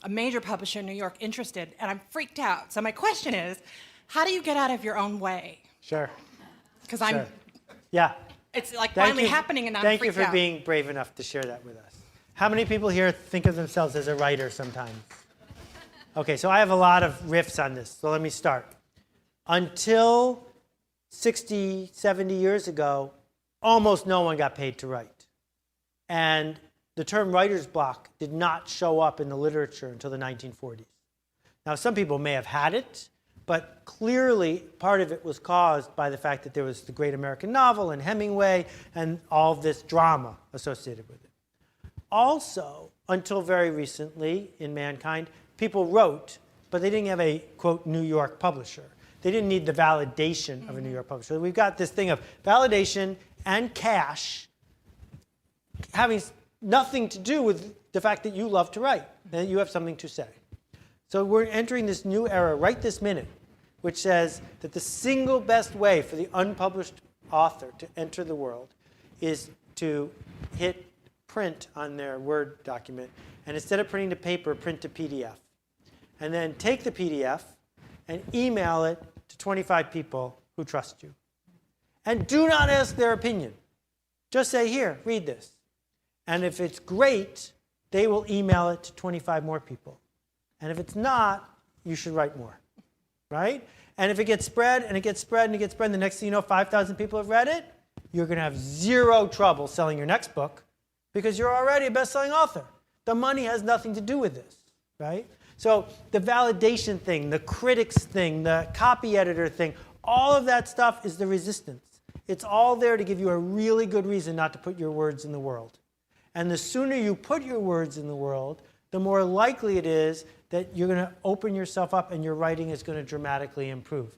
[SPEAKER 12] a major publisher in New York, interested, and I'm freaked out. So my question is, how do you get out of your own way?
[SPEAKER 2] Sure.
[SPEAKER 12] Because
[SPEAKER 2] Sure. Yeah.
[SPEAKER 12] it's like
[SPEAKER 2] Thank
[SPEAKER 12] finally
[SPEAKER 2] you.
[SPEAKER 12] happening, and I'm
[SPEAKER 2] Thank you
[SPEAKER 12] freaked
[SPEAKER 2] for
[SPEAKER 12] out.
[SPEAKER 2] being brave enough to share that with us. How many people here think of themselves as a writer sometimes? Okay, so I have a lot of riffs on this, so let me start. Until 60, 70 years ago, almost no one got paid to write. And the term writer's block did not show up in the literature until the 1940s. Now, some people may have had it, but clearly part of it was caused by the fact that there was the great American novel and Hemingway and all this drama associated with it. Also, until very recently in mankind, people wrote, but they didn't have a, quote, New York publisher. They didn't need the validation of a New York publisher. We've got this thing of validation and cash having nothing to do with the fact that you love to write, that you have something to say. So we're entering this new era right this minute, which says that the single best way for the unpublished author to enter the world is to hit print on their Word document, and instead of printing to paper, print to PDF. And then take the PDF and email it to 25 people who trust you. And do not ask their opinion. Just say, here, read this. And if it's great, they will email it to 25 more people. And if it's not, you should write more, right? And if it gets spread, and it gets spread, and it gets spread, and the next thing you know, 5,000 people have read it, you're going to have zero trouble selling your next book because you're already a best-selling author. The money has nothing to do with this, right? So the validation thing, the critics thing, the copy editor thing, all of that stuff is the resistance. It's all there to give you a really good reason not to put your words in the world. And the sooner you put your words in the world, the more likely it is that you're going to open yourself up and your writing is going to dramatically improve.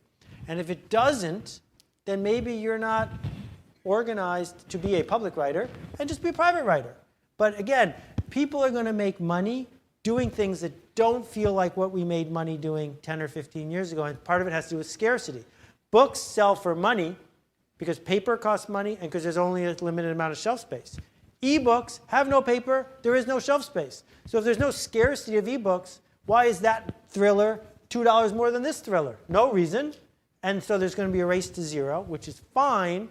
[SPEAKER 2] And if it doesn't, then maybe you're not organized to be a public writer and just be a private writer. But again, people are going to make money doing things that don't feel like what we made money doing 10 or 15 years ago. And part of it has to do with scarcity. Books sell for money because paper costs money and because there's only a limited amount of shelf space. Ebooks have no paper, there is no shelf space. So if there's no scarcity of ebooks, why is that thriller $2 more than this thriller? No reason. And so there's going to be a race to zero, which is fine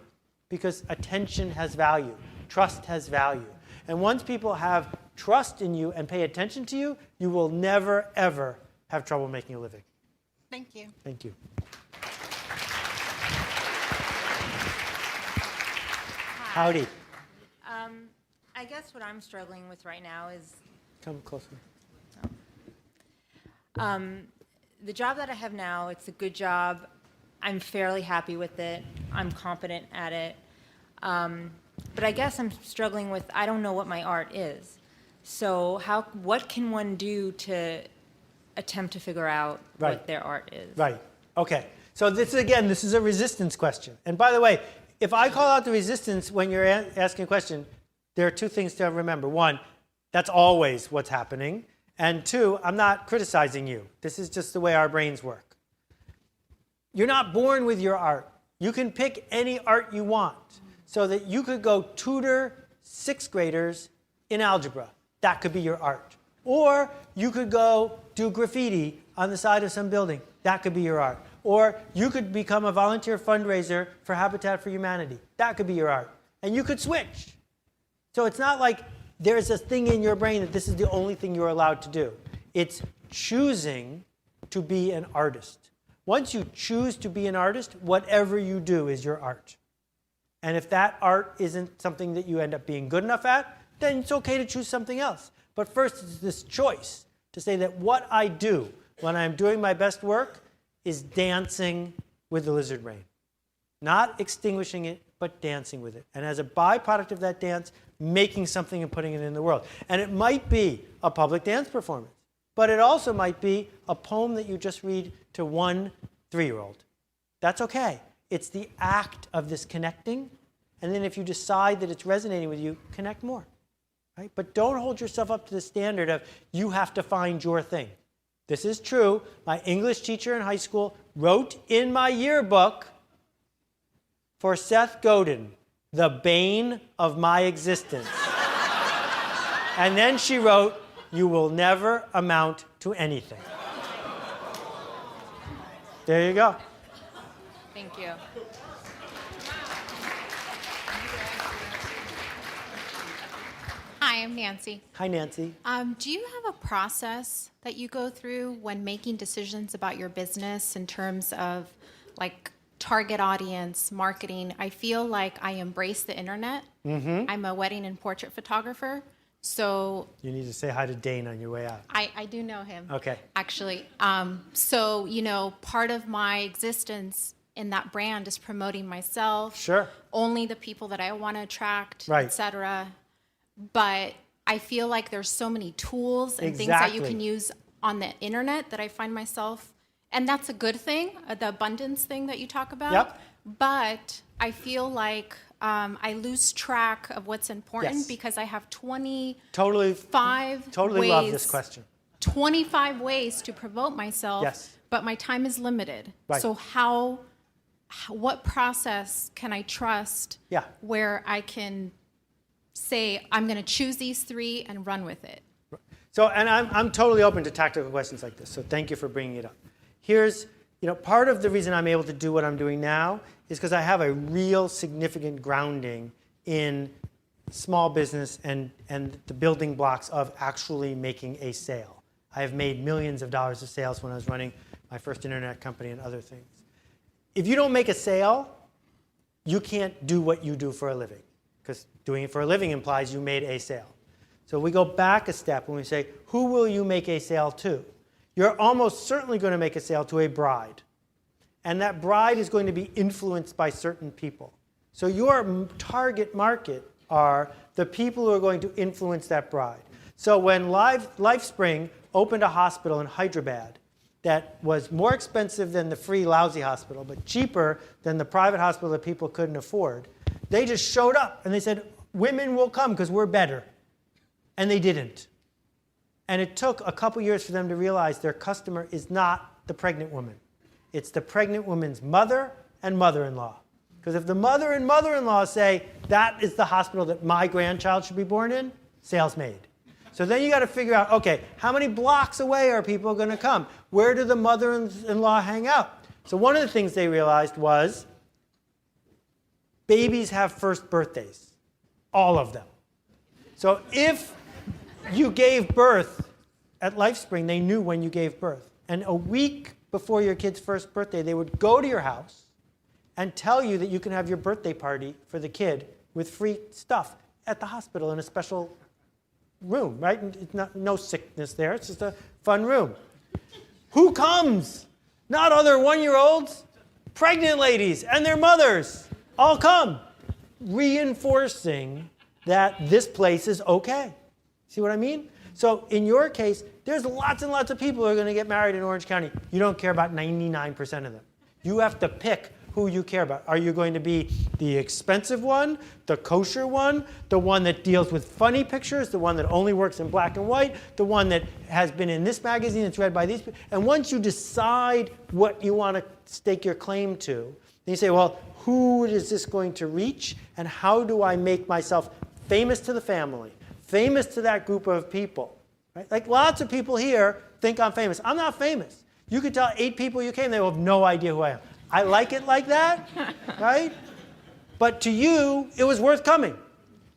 [SPEAKER 2] because attention has value. Trust has value. And once people have trust in you and pay attention to you, you will never, ever have trouble making a living.
[SPEAKER 12] Thank you.
[SPEAKER 2] Thank you. Howdy.
[SPEAKER 13] I guess what I'm struggling with right now is
[SPEAKER 2] Come closer.
[SPEAKER 13] the job that I have now. It's a good job. I'm fairly happy with it. I'm competent at it. But I guess I'm struggling with, I don't know what my art is. So what can one do to attempt to figure out what their art is?
[SPEAKER 2] Right. Okay. So this is a resistance question. And by the way, if I call out the resistance when you're asking a question, there are two things to remember. One, that's always what's happening. And two, I'm not criticizing you. This is just the way our brains work. You're not born with your art. You can pick any art you want so that you could go tutor sixth graders in algebra. That could be your art. Or you could go do graffiti on the side of some building. That could be your art. Or you could become a volunteer fundraiser for Habitat for Humanity. That could be your art. And you could switch. So it's not like there's a thing in your brain that this is the only thing you're allowed to do. It's choosing to be an artist. Once you choose to be an artist, whatever you do is your art. And if that art isn't something that you end up being good enough at, then it's okay to choose something else. But first, it's this choice to say that what I do when I'm doing my best work is dancing with the lizard brain. Not extinguishing it, but dancing with it. And as a byproduct of that dance, making something and putting it in the world. And it might be a public dance performance, but it also might be a poem that you just read to one 3-year-old. That's okay. It's the act of this connecting. And then if you decide that it's resonating with you, connect more. Right? But don't hold yourself up to the standard of you have to find your thing. This is true. My English teacher in high school wrote in my yearbook for Seth Godin, the bane of my existence. And then she wrote, you will never amount to anything. There you go.
[SPEAKER 9] Thank you. Hi, I'm Nancy.
[SPEAKER 2] Hi, Nancy.
[SPEAKER 14] Do you have a process that you go through when making decisions about your business in terms of like target audience, marketing? I feel like I embrace the internet.
[SPEAKER 2] Mm-hmm.
[SPEAKER 14] I'm a wedding and portrait photographer, so
[SPEAKER 2] You need to say hi to Dane on your way out.
[SPEAKER 14] I do know him.
[SPEAKER 2] Okay.
[SPEAKER 14] Actually, so part of my existence in that brand is promoting myself.
[SPEAKER 2] Sure.
[SPEAKER 14] Only the people that I want to attract,
[SPEAKER 2] Right.
[SPEAKER 14] etc. But I feel like there's so many tools and things that you
[SPEAKER 2] Exactly.
[SPEAKER 14] can use on the internet that I find myself, and that's a good thing, the abundance thing that you talk about.
[SPEAKER 2] Yep.
[SPEAKER 14] But I feel like I lose track of what's important
[SPEAKER 2] Yes.
[SPEAKER 14] because I have 25
[SPEAKER 2] Totally
[SPEAKER 14] ways,
[SPEAKER 2] love this question.
[SPEAKER 14] 25 ways to promote myself,
[SPEAKER 2] Yes.
[SPEAKER 14] but my time is limited.
[SPEAKER 2] Right.
[SPEAKER 14] So what process can I trust
[SPEAKER 2] Yeah.
[SPEAKER 14] where I can say, I'm going to choose these 3 and run with it?
[SPEAKER 2] So, and I'm totally open to tactical questions like this, so thank you for bringing it up. Here's, part of the reason I'm able to do what I'm doing now is because I have a real significant grounding in small business and the building blocks of actually making a sale. I have made millions of dollars of sales when I was running my first internet company and other things. If you don't make a sale, you can't do what you do for a living, because doing it for a living implies you made a sale. So we go back a step and we say, who will you make a sale to? You're almost certainly going to make a sale to a bride. And that bride is going to be influenced by certain people. So your target market are the people who are going to influence that bride. So when LifeSpring opened a hospital in Hyderabad that was more expensive than the free lousy hospital, but cheaper than the private hospital that people couldn't afford, they just showed up and they said, women will come because we're better. And they didn't. And it took a couple years for them to realize their customer is not the pregnant woman. It's the pregnant woman's mother and mother-in-law. Because if the mother and mother-in-law say, that is the hospital that my grandchild should be born in, sales made. So then you got to figure out, okay, how many blocks away are people going to come? Where do the mother-in-law hang out? So one of the things they realized was babies have first birthdays, all of them. So if you gave birth at LifeSpring, they knew when you gave birth. And a week before your kid's first birthday, they would go to your house and tell you that you can have your birthday party for the kid with free stuff at the hospital in a special room, right? And it's no sickness there. It's just a fun room. Who comes? Not other 1-year-olds. Pregnant ladies and their mothers all come, reinforcing that this place is okay. See what I mean? So in your case, there's lots and lots of people who are going to get married in Orange County. You don't care about 99% of them. You have to pick who you care about. Are you going to be the expensive one, the kosher one, the one that deals with funny pictures, the one that only works in black and white, the one that has been in this magazine, it's read by these people? And once you decide what you want to stake your claim to, then you say, well, who is this going to reach, and how do I make myself famous to the family, famous to that group of people? Right? Like lots of people here think I'm famous. I'm not famous. You could tell 8 people you came, they will have no idea who I am. I like it like that, right? But to you, it was worth coming.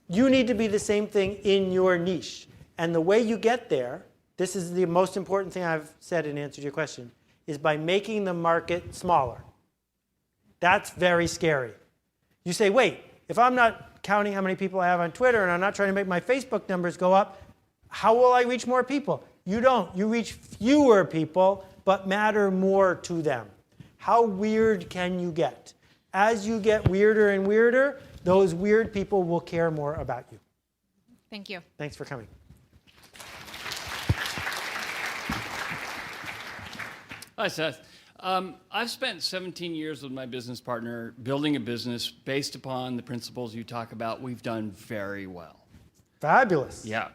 [SPEAKER 2] You need to be the same thing in your niche. And the way you get there, this is the most important thing I've said in answer to your question, is by making the market smaller. That's very scary. You say, wait, if I'm not counting how many people I have on Twitter and I'm not trying to make my Facebook numbers go up, how will I reach more people? You don't. You reach fewer people, but matter more to them. How weird can you get? As you get weirder and weirder, those weird people will care more about you.
[SPEAKER 14] Thank you.
[SPEAKER 2] Thanks for coming.
[SPEAKER 15] Hi, Seth. I've spent 17 years with my business partner building a business based upon the principles you talk about. We've done very well.
[SPEAKER 2] Fabulous.
[SPEAKER 15] Yeah.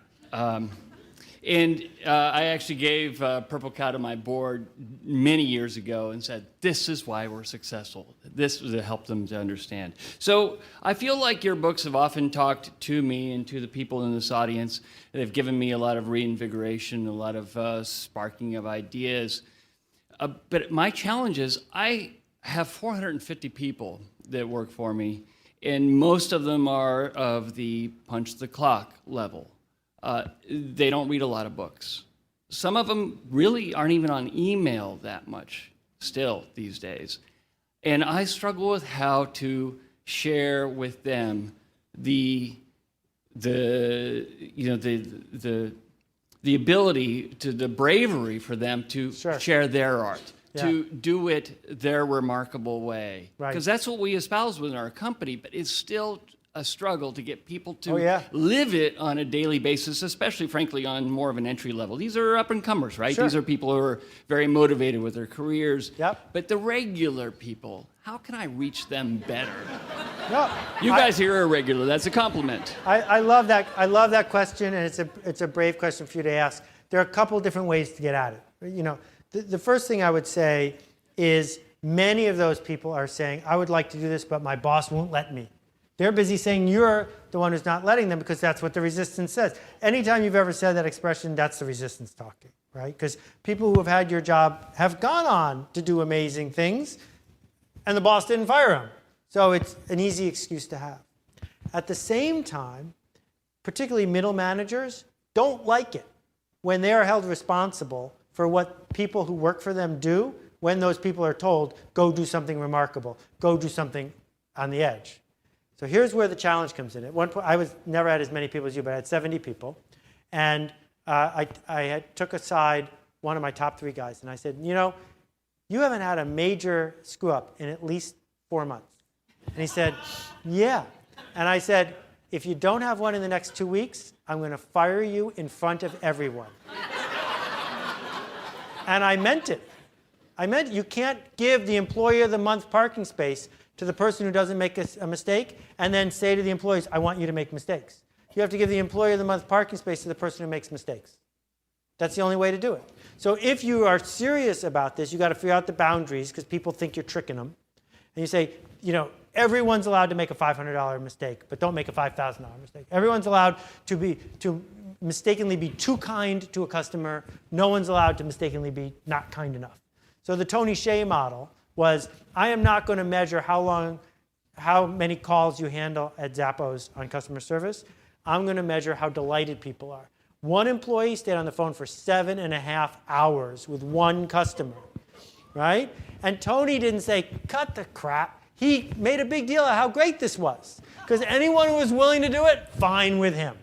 [SPEAKER 15] And I actually gave Purple Cow to my board many years ago and said, this is why we're successful. This was to help them to understand. So I feel like your books have often talked to me and to the people in this audience. They've given me a lot of reinvigoration, a lot of sparking of ideas. But my challenge is I have 450 people that work for me, and most of them are of the punch the clock level. They don't read a lot of books. Some of them really aren't even on email that much still these days. And I struggle with how to share with them the ability to the bravery for them to share their art, to do it their remarkable way. Because that's what we espouse within our company, but it's still a struggle to get people to live it on a daily basis, especially, frankly, on more of an entry level. These are up-and-comers, right? These are people who are very motivated with their careers. But the regular people, how can I reach them better? You guys here are regular. That's a compliment.
[SPEAKER 2] I love that. I love that question, and it's a brave question for you to ask. There are a couple different ways to get at it. You know, the first thing I would say is many of those people are saying, I would like to do this, but my boss won't let me. They're busy saying you're the one who's not letting them because that's what the resistance says. Anytime you've ever said that expression, that's the resistance talking, right? Because people who have had your job have gone on to do amazing things, and the boss didn't fire them. So it's an easy excuse to have. At the same time, particularly middle managers don't like it when they are held responsible for what people who work for them do when those people are told, go do something remarkable, go do something on the edge. So here's where the challenge comes in. At one point, I never had as many people as you, but I had 70 people. And I took aside one of my top 3 guys, and I said, you know, you haven't had a major screw up in at least 4 months. And he said, yeah. And I said, if you don't have one in the next 2 weeks, I'm going to fire you in front of everyone. And I meant it. I meant you can't give the employee of the month parking space to the person who doesn't make a mistake and then say to the employees, I want you to make mistakes. You have to give the employee of the month parking space to the person who makes mistakes. That's the only way to do it. So if you are serious about this, you've got to figure out the boundaries because people think you're tricking them. And you say, you know, everyone's allowed to make a $500 mistake, but don't make a $5,000 mistake. Everyone's allowed to mistakenly be too kind to a customer. No one's allowed to mistakenly be not kind enough. So the Tony Hsieh model was, I am not going to measure how many calls you handle at Zappos on customer service. I'm going to measure how delighted people are. One employee stayed on the phone for 7.5 hours with one customer, right? And Tony didn't say, cut the crap. He made a big deal of how great this was. Because anyone who was willing to do it, fine with him.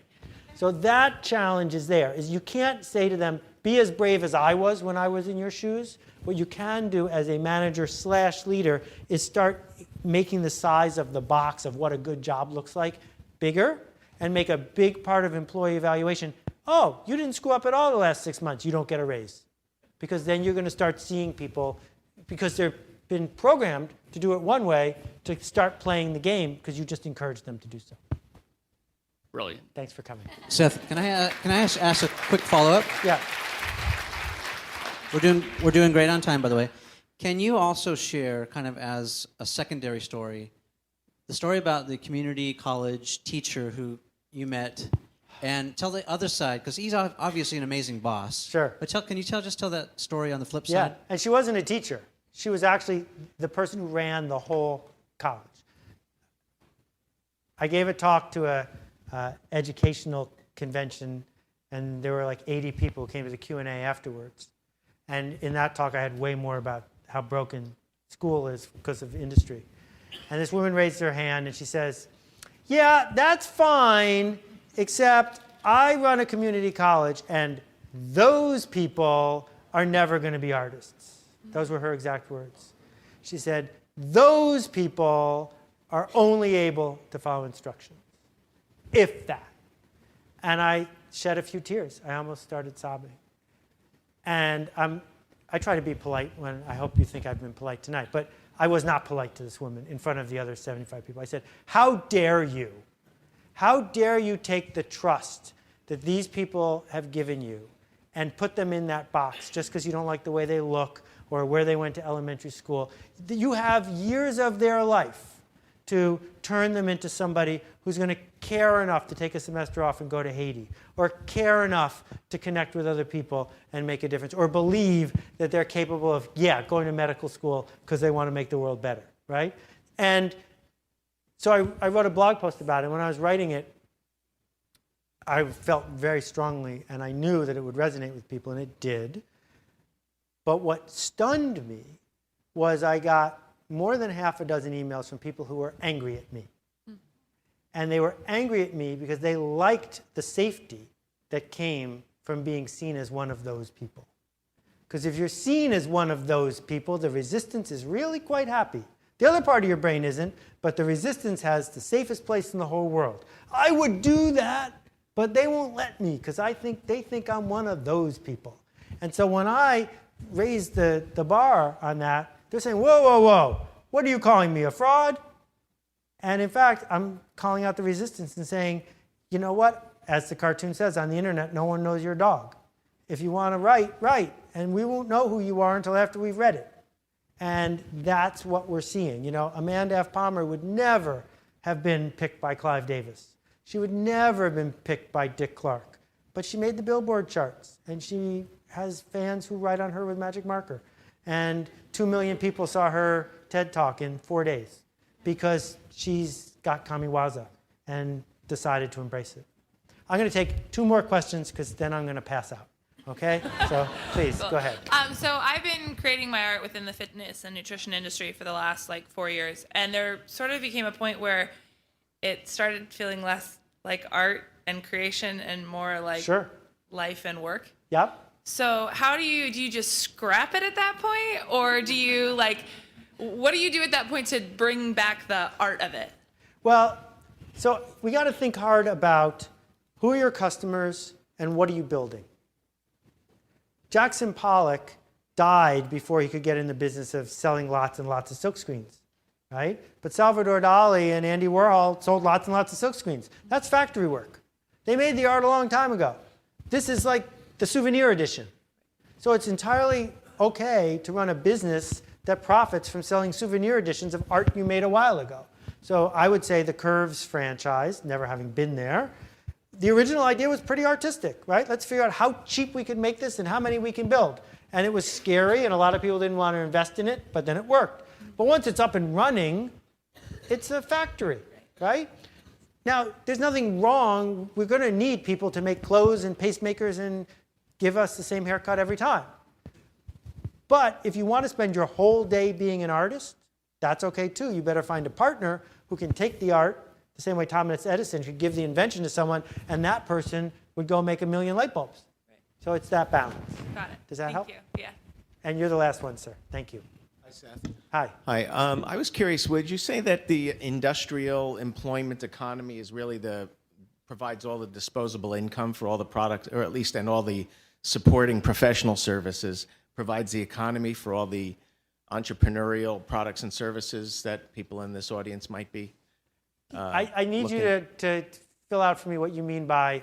[SPEAKER 2] So that challenge is there, is you can't say to them, be as brave as I was when I was in your shoes. What you can do as a manager / leader is start making the size of the box of what a good job looks like bigger and make a big part of employee evaluation. Oh, you didn't screw up at all the last 6 months. You don't get a raise. Because then you're going to start seeing people, because they've been programmed to do it one way, to start playing the game because you just encourage them to do so.
[SPEAKER 15] Brilliant.
[SPEAKER 2] Thanks for coming.
[SPEAKER 1] Seth, can I ask a quick follow-up?
[SPEAKER 2] Yeah.
[SPEAKER 1] We're doing great on time, by the way. Can you also share, kind of as a secondary story, the story about the community college teacher who you met, and tell the other side, because he's obviously an amazing boss.
[SPEAKER 2] Sure.
[SPEAKER 1] But can you just tell that story on the flip
[SPEAKER 2] Yeah,
[SPEAKER 1] side?
[SPEAKER 2] and she wasn't a teacher. She was actually the person who ran the whole college. I gave a talk to a educational convention, and there were like 80 people who came to the Q&A afterwards. And in that talk, I had way more about how broken school is because of industry. And this woman raised her hand, and she says, yeah, that's fine, except I run a community college, and those people are never going to be artists. Those were her exact words. She said, those people are only able to follow instructions, if that. And I shed a few tears. I almost started sobbing. And I try to be polite when I hope you think I've been polite tonight, but I was not polite to this woman in front of the other 75 people. I said, how dare you? How dare you take the trust that these people have given you and put them in that box just because you don't like the way they look or where they went to elementary school? You have years of their life to turn them into somebody who's going to care enough to take a semester off and go to Haiti, or care enough to connect with other people and make a difference, or believe that they're capable of, going to medical school because they want to make the world better, right? And so I wrote a blog post about it. When I was writing it, I felt very strongly, and I knew that it would resonate with people, and it did. But what stunned me was I got more than half a dozen emails from people who were angry at me. And they were angry at me because they liked the safety that came from being seen as one of those people. Because if you're seen as one of those people, the resistance is really quite happy. The other part of your brain isn't, but the resistance has the safest place in the whole world. I would do that, but they won't let me because they think I'm one of those people. And so when I raised the bar on that, they're saying, whoa, whoa, whoa, what are you calling me, a fraud? And in fact, I'm calling out the resistance and saying, you know what? As the cartoon says, on the internet, no one knows your dog. If you want to write, and we won't know who you are until after we've read it. And that's what we're seeing. You know, Amanda F. Palmer would never have been picked by Clive Davis. She would never have been picked by Dick Clark. But she made the Billboard charts, and she has fans who write on her with magic marker. And 2 million people saw her TED Talk in 4 days because she's got Kamiwaza and decided to embrace it. I'm going to take 2 more questions because then I'm going to pass out. Okay? So please,
[SPEAKER 16] Cool.
[SPEAKER 2] go ahead.
[SPEAKER 16] So I've been creating my art within the fitness and nutrition industry for the last 4 years, and there sort of became a point where it started feeling less like art and creation and more like
[SPEAKER 2] Sure.
[SPEAKER 16] life and work.
[SPEAKER 2] Yep.
[SPEAKER 16] So how do you just scrap it at that point, or do you what do you do at that point to bring back the art of it?
[SPEAKER 2] Well, so we got to think hard about who are your customers and what are you building. Jackson Pollock died before he could get in the business of selling lots and lots of silkscreens, right? But Salvador Dali and Andy Warhol sold lots and lots of silkscreens. That's factory work. They made the art a long time ago. This is like the souvenir edition. So it's entirely okay to run a business that profits from selling souvenir editions of art you made a while ago. So I would say the Curves franchise, never having been there, the original idea was pretty artistic, right? Let's figure out how cheap we can make this and how many we can build. And it was scary, and a lot of people didn't want to invest in it, but then it worked. But once it's up and running, it's a factory, right? Now, there's nothing wrong. We're going to need people to make clothes and pacemakers and give us the same haircut every time. But if you want to spend your whole day being an artist, that's okay too. You better find a partner who can take the art, the same way Thomas Edison could give the invention to someone, and that person would go make 1 million light bulbs. Right. So it's that balance.
[SPEAKER 16] Got it.
[SPEAKER 2] Does that help?
[SPEAKER 16] Thank you. Yeah.
[SPEAKER 2] And you're the last one, sir. Thank you.
[SPEAKER 17] Hi, Seth.
[SPEAKER 2] Hi.
[SPEAKER 17] Hi. I was curious, would you say that the industrial employment economy is really provides all the disposable income for all the products, or at least and all the supporting professional services, provides the economy for all the entrepreneurial products and services that people in this audience might be?
[SPEAKER 2] I need you to fill out for me what you mean by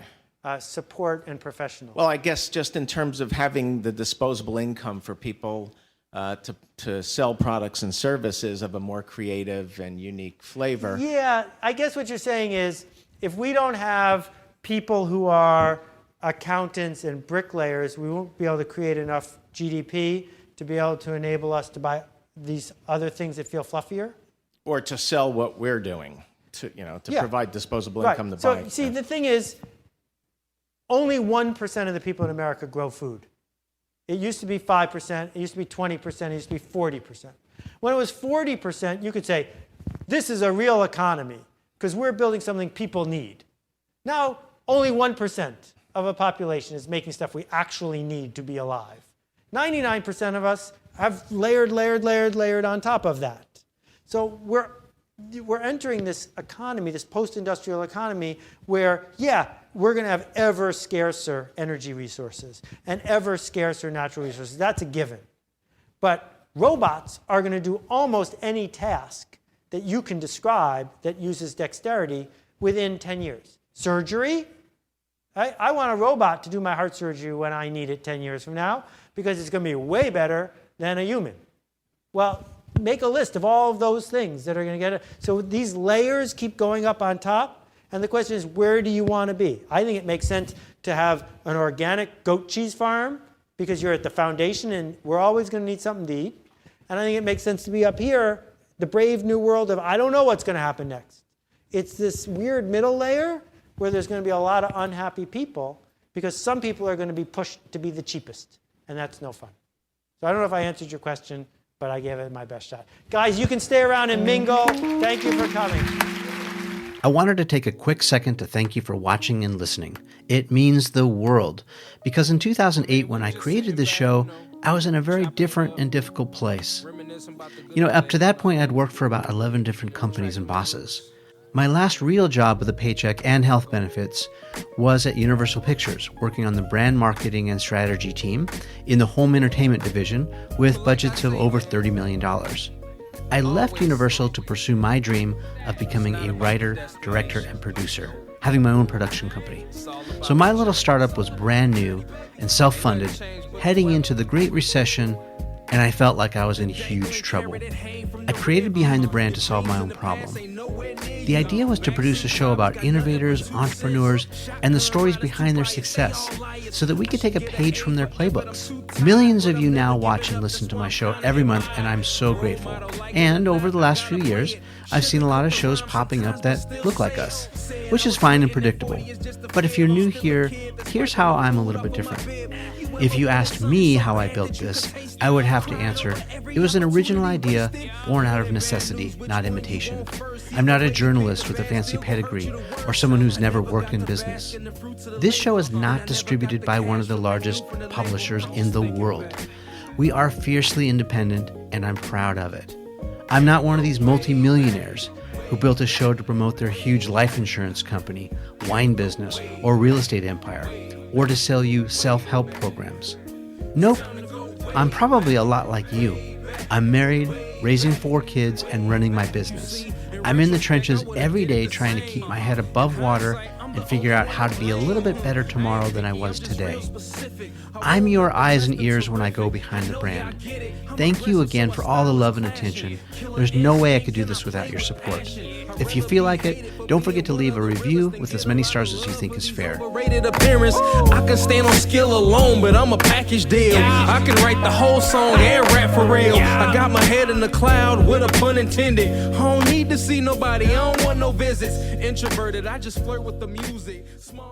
[SPEAKER 2] support and professional.
[SPEAKER 17] Well, I guess just in terms of having the disposable income for people to sell products and services of a more creative and unique flavor.
[SPEAKER 2] Yeah, I guess what you're saying is if we don't have people who are accountants and bricklayers, we won't be able to create enough GDP to be able to enable us to buy these other things that feel fluffier.
[SPEAKER 17] Or to sell what we're doing, to provide disposable income to
[SPEAKER 2] so,
[SPEAKER 17] buy.
[SPEAKER 2] See, the thing is, only 1% of the people in America grow food. It used to be 5%, it used to be 20%, it used to be 40%. When it was 40%, you could say, this is a real economy, because we're building something people need. Now, only 1% of a population is making stuff we actually need to be alive. 99% of us have layered on top of that. So we're entering this economy, this post-industrial economy, where, yeah, we're going to have ever scarcer energy resources and ever scarcer natural resources. That's a given. But robots are going to do almost any task that you can describe that uses dexterity within 10 years. Surgery? I want a robot to do my heart surgery when I need it 10 years from now because it's going to be way better than a human. Well, make a list of all of those things that are going to get it. So these layers keep going up on top. And the question is, where do you want to be? I think it makes sense to have an organic goat cheese farm because you're at the foundation and we're always going to need something to eat. And I think it makes sense to be up here, the brave new world of I don't know what's going to happen next. It's this weird middle layer where there's going to be a lot of unhappy people because some people are going to be pushed to be the cheapest. And that's no fun. So I don't know if I answered your question, but I gave it my best shot. Guys, you can stay around and mingle. Thank you for coming.
[SPEAKER 1] I wanted to take a quick second to thank you for watching and listening. It means the world. Because in 2008, when I created this show, I was in a very different and difficult place. Up to that point, I'd worked for about 11 different companies and bosses. My last real job with a paycheck and health benefits was at Universal Pictures, working on the brand marketing and strategy team in the home entertainment division with budgets of over $30 million. I left Universal to pursue my dream of becoming a writer, director, and producer, having my own production company. So my little startup was brand new and self-funded, heading into the Great Recession and I felt like I was in huge trouble. I created Behind the Brand to solve my own problem. The idea was to produce a show about innovators, entrepreneurs, and the stories behind their success, so that we could take a page from their playbooks. Millions of you now watch and listen to my show every month, and I'm so grateful. And over the last few years, I've seen a lot of shows popping up that look like us, which is fine and predictable. But if you're new here, here's how I'm a little bit different. If you asked me how I built this, I would have to answer, it was an original idea born out of necessity, not imitation. I'm not a journalist with a fancy pedigree or someone who's never worked in business. This show is not distributed by one of the largest publishers in the world. We are fiercely independent, and I'm proud of it. I'm not one of these multimillionaires who built a show to promote their huge life insurance company, wine business, or real estate empire, or to sell you self-help programs. Nope, I'm probably a lot like you. I'm married, raising 4 kids, and running my business. I'm in the trenches every day trying to keep my head above water and figure out how to be a little bit better tomorrow than I was today. I'm your eyes and ears when I go behind the brand. Thank you again for all the love and attention. There's no way I could do this without your support. If you feel like it, don't forget to leave a review with as many stars as you think is fair.
[SPEAKER 18] Appearance, I can stand on skill alone, but I'm a package deal. I can write the whole song and rap for real. I got my head in the cloud with a pun intended. I don't need to see nobody, I don't want no visits. Introverted, I just flirt with the music. Small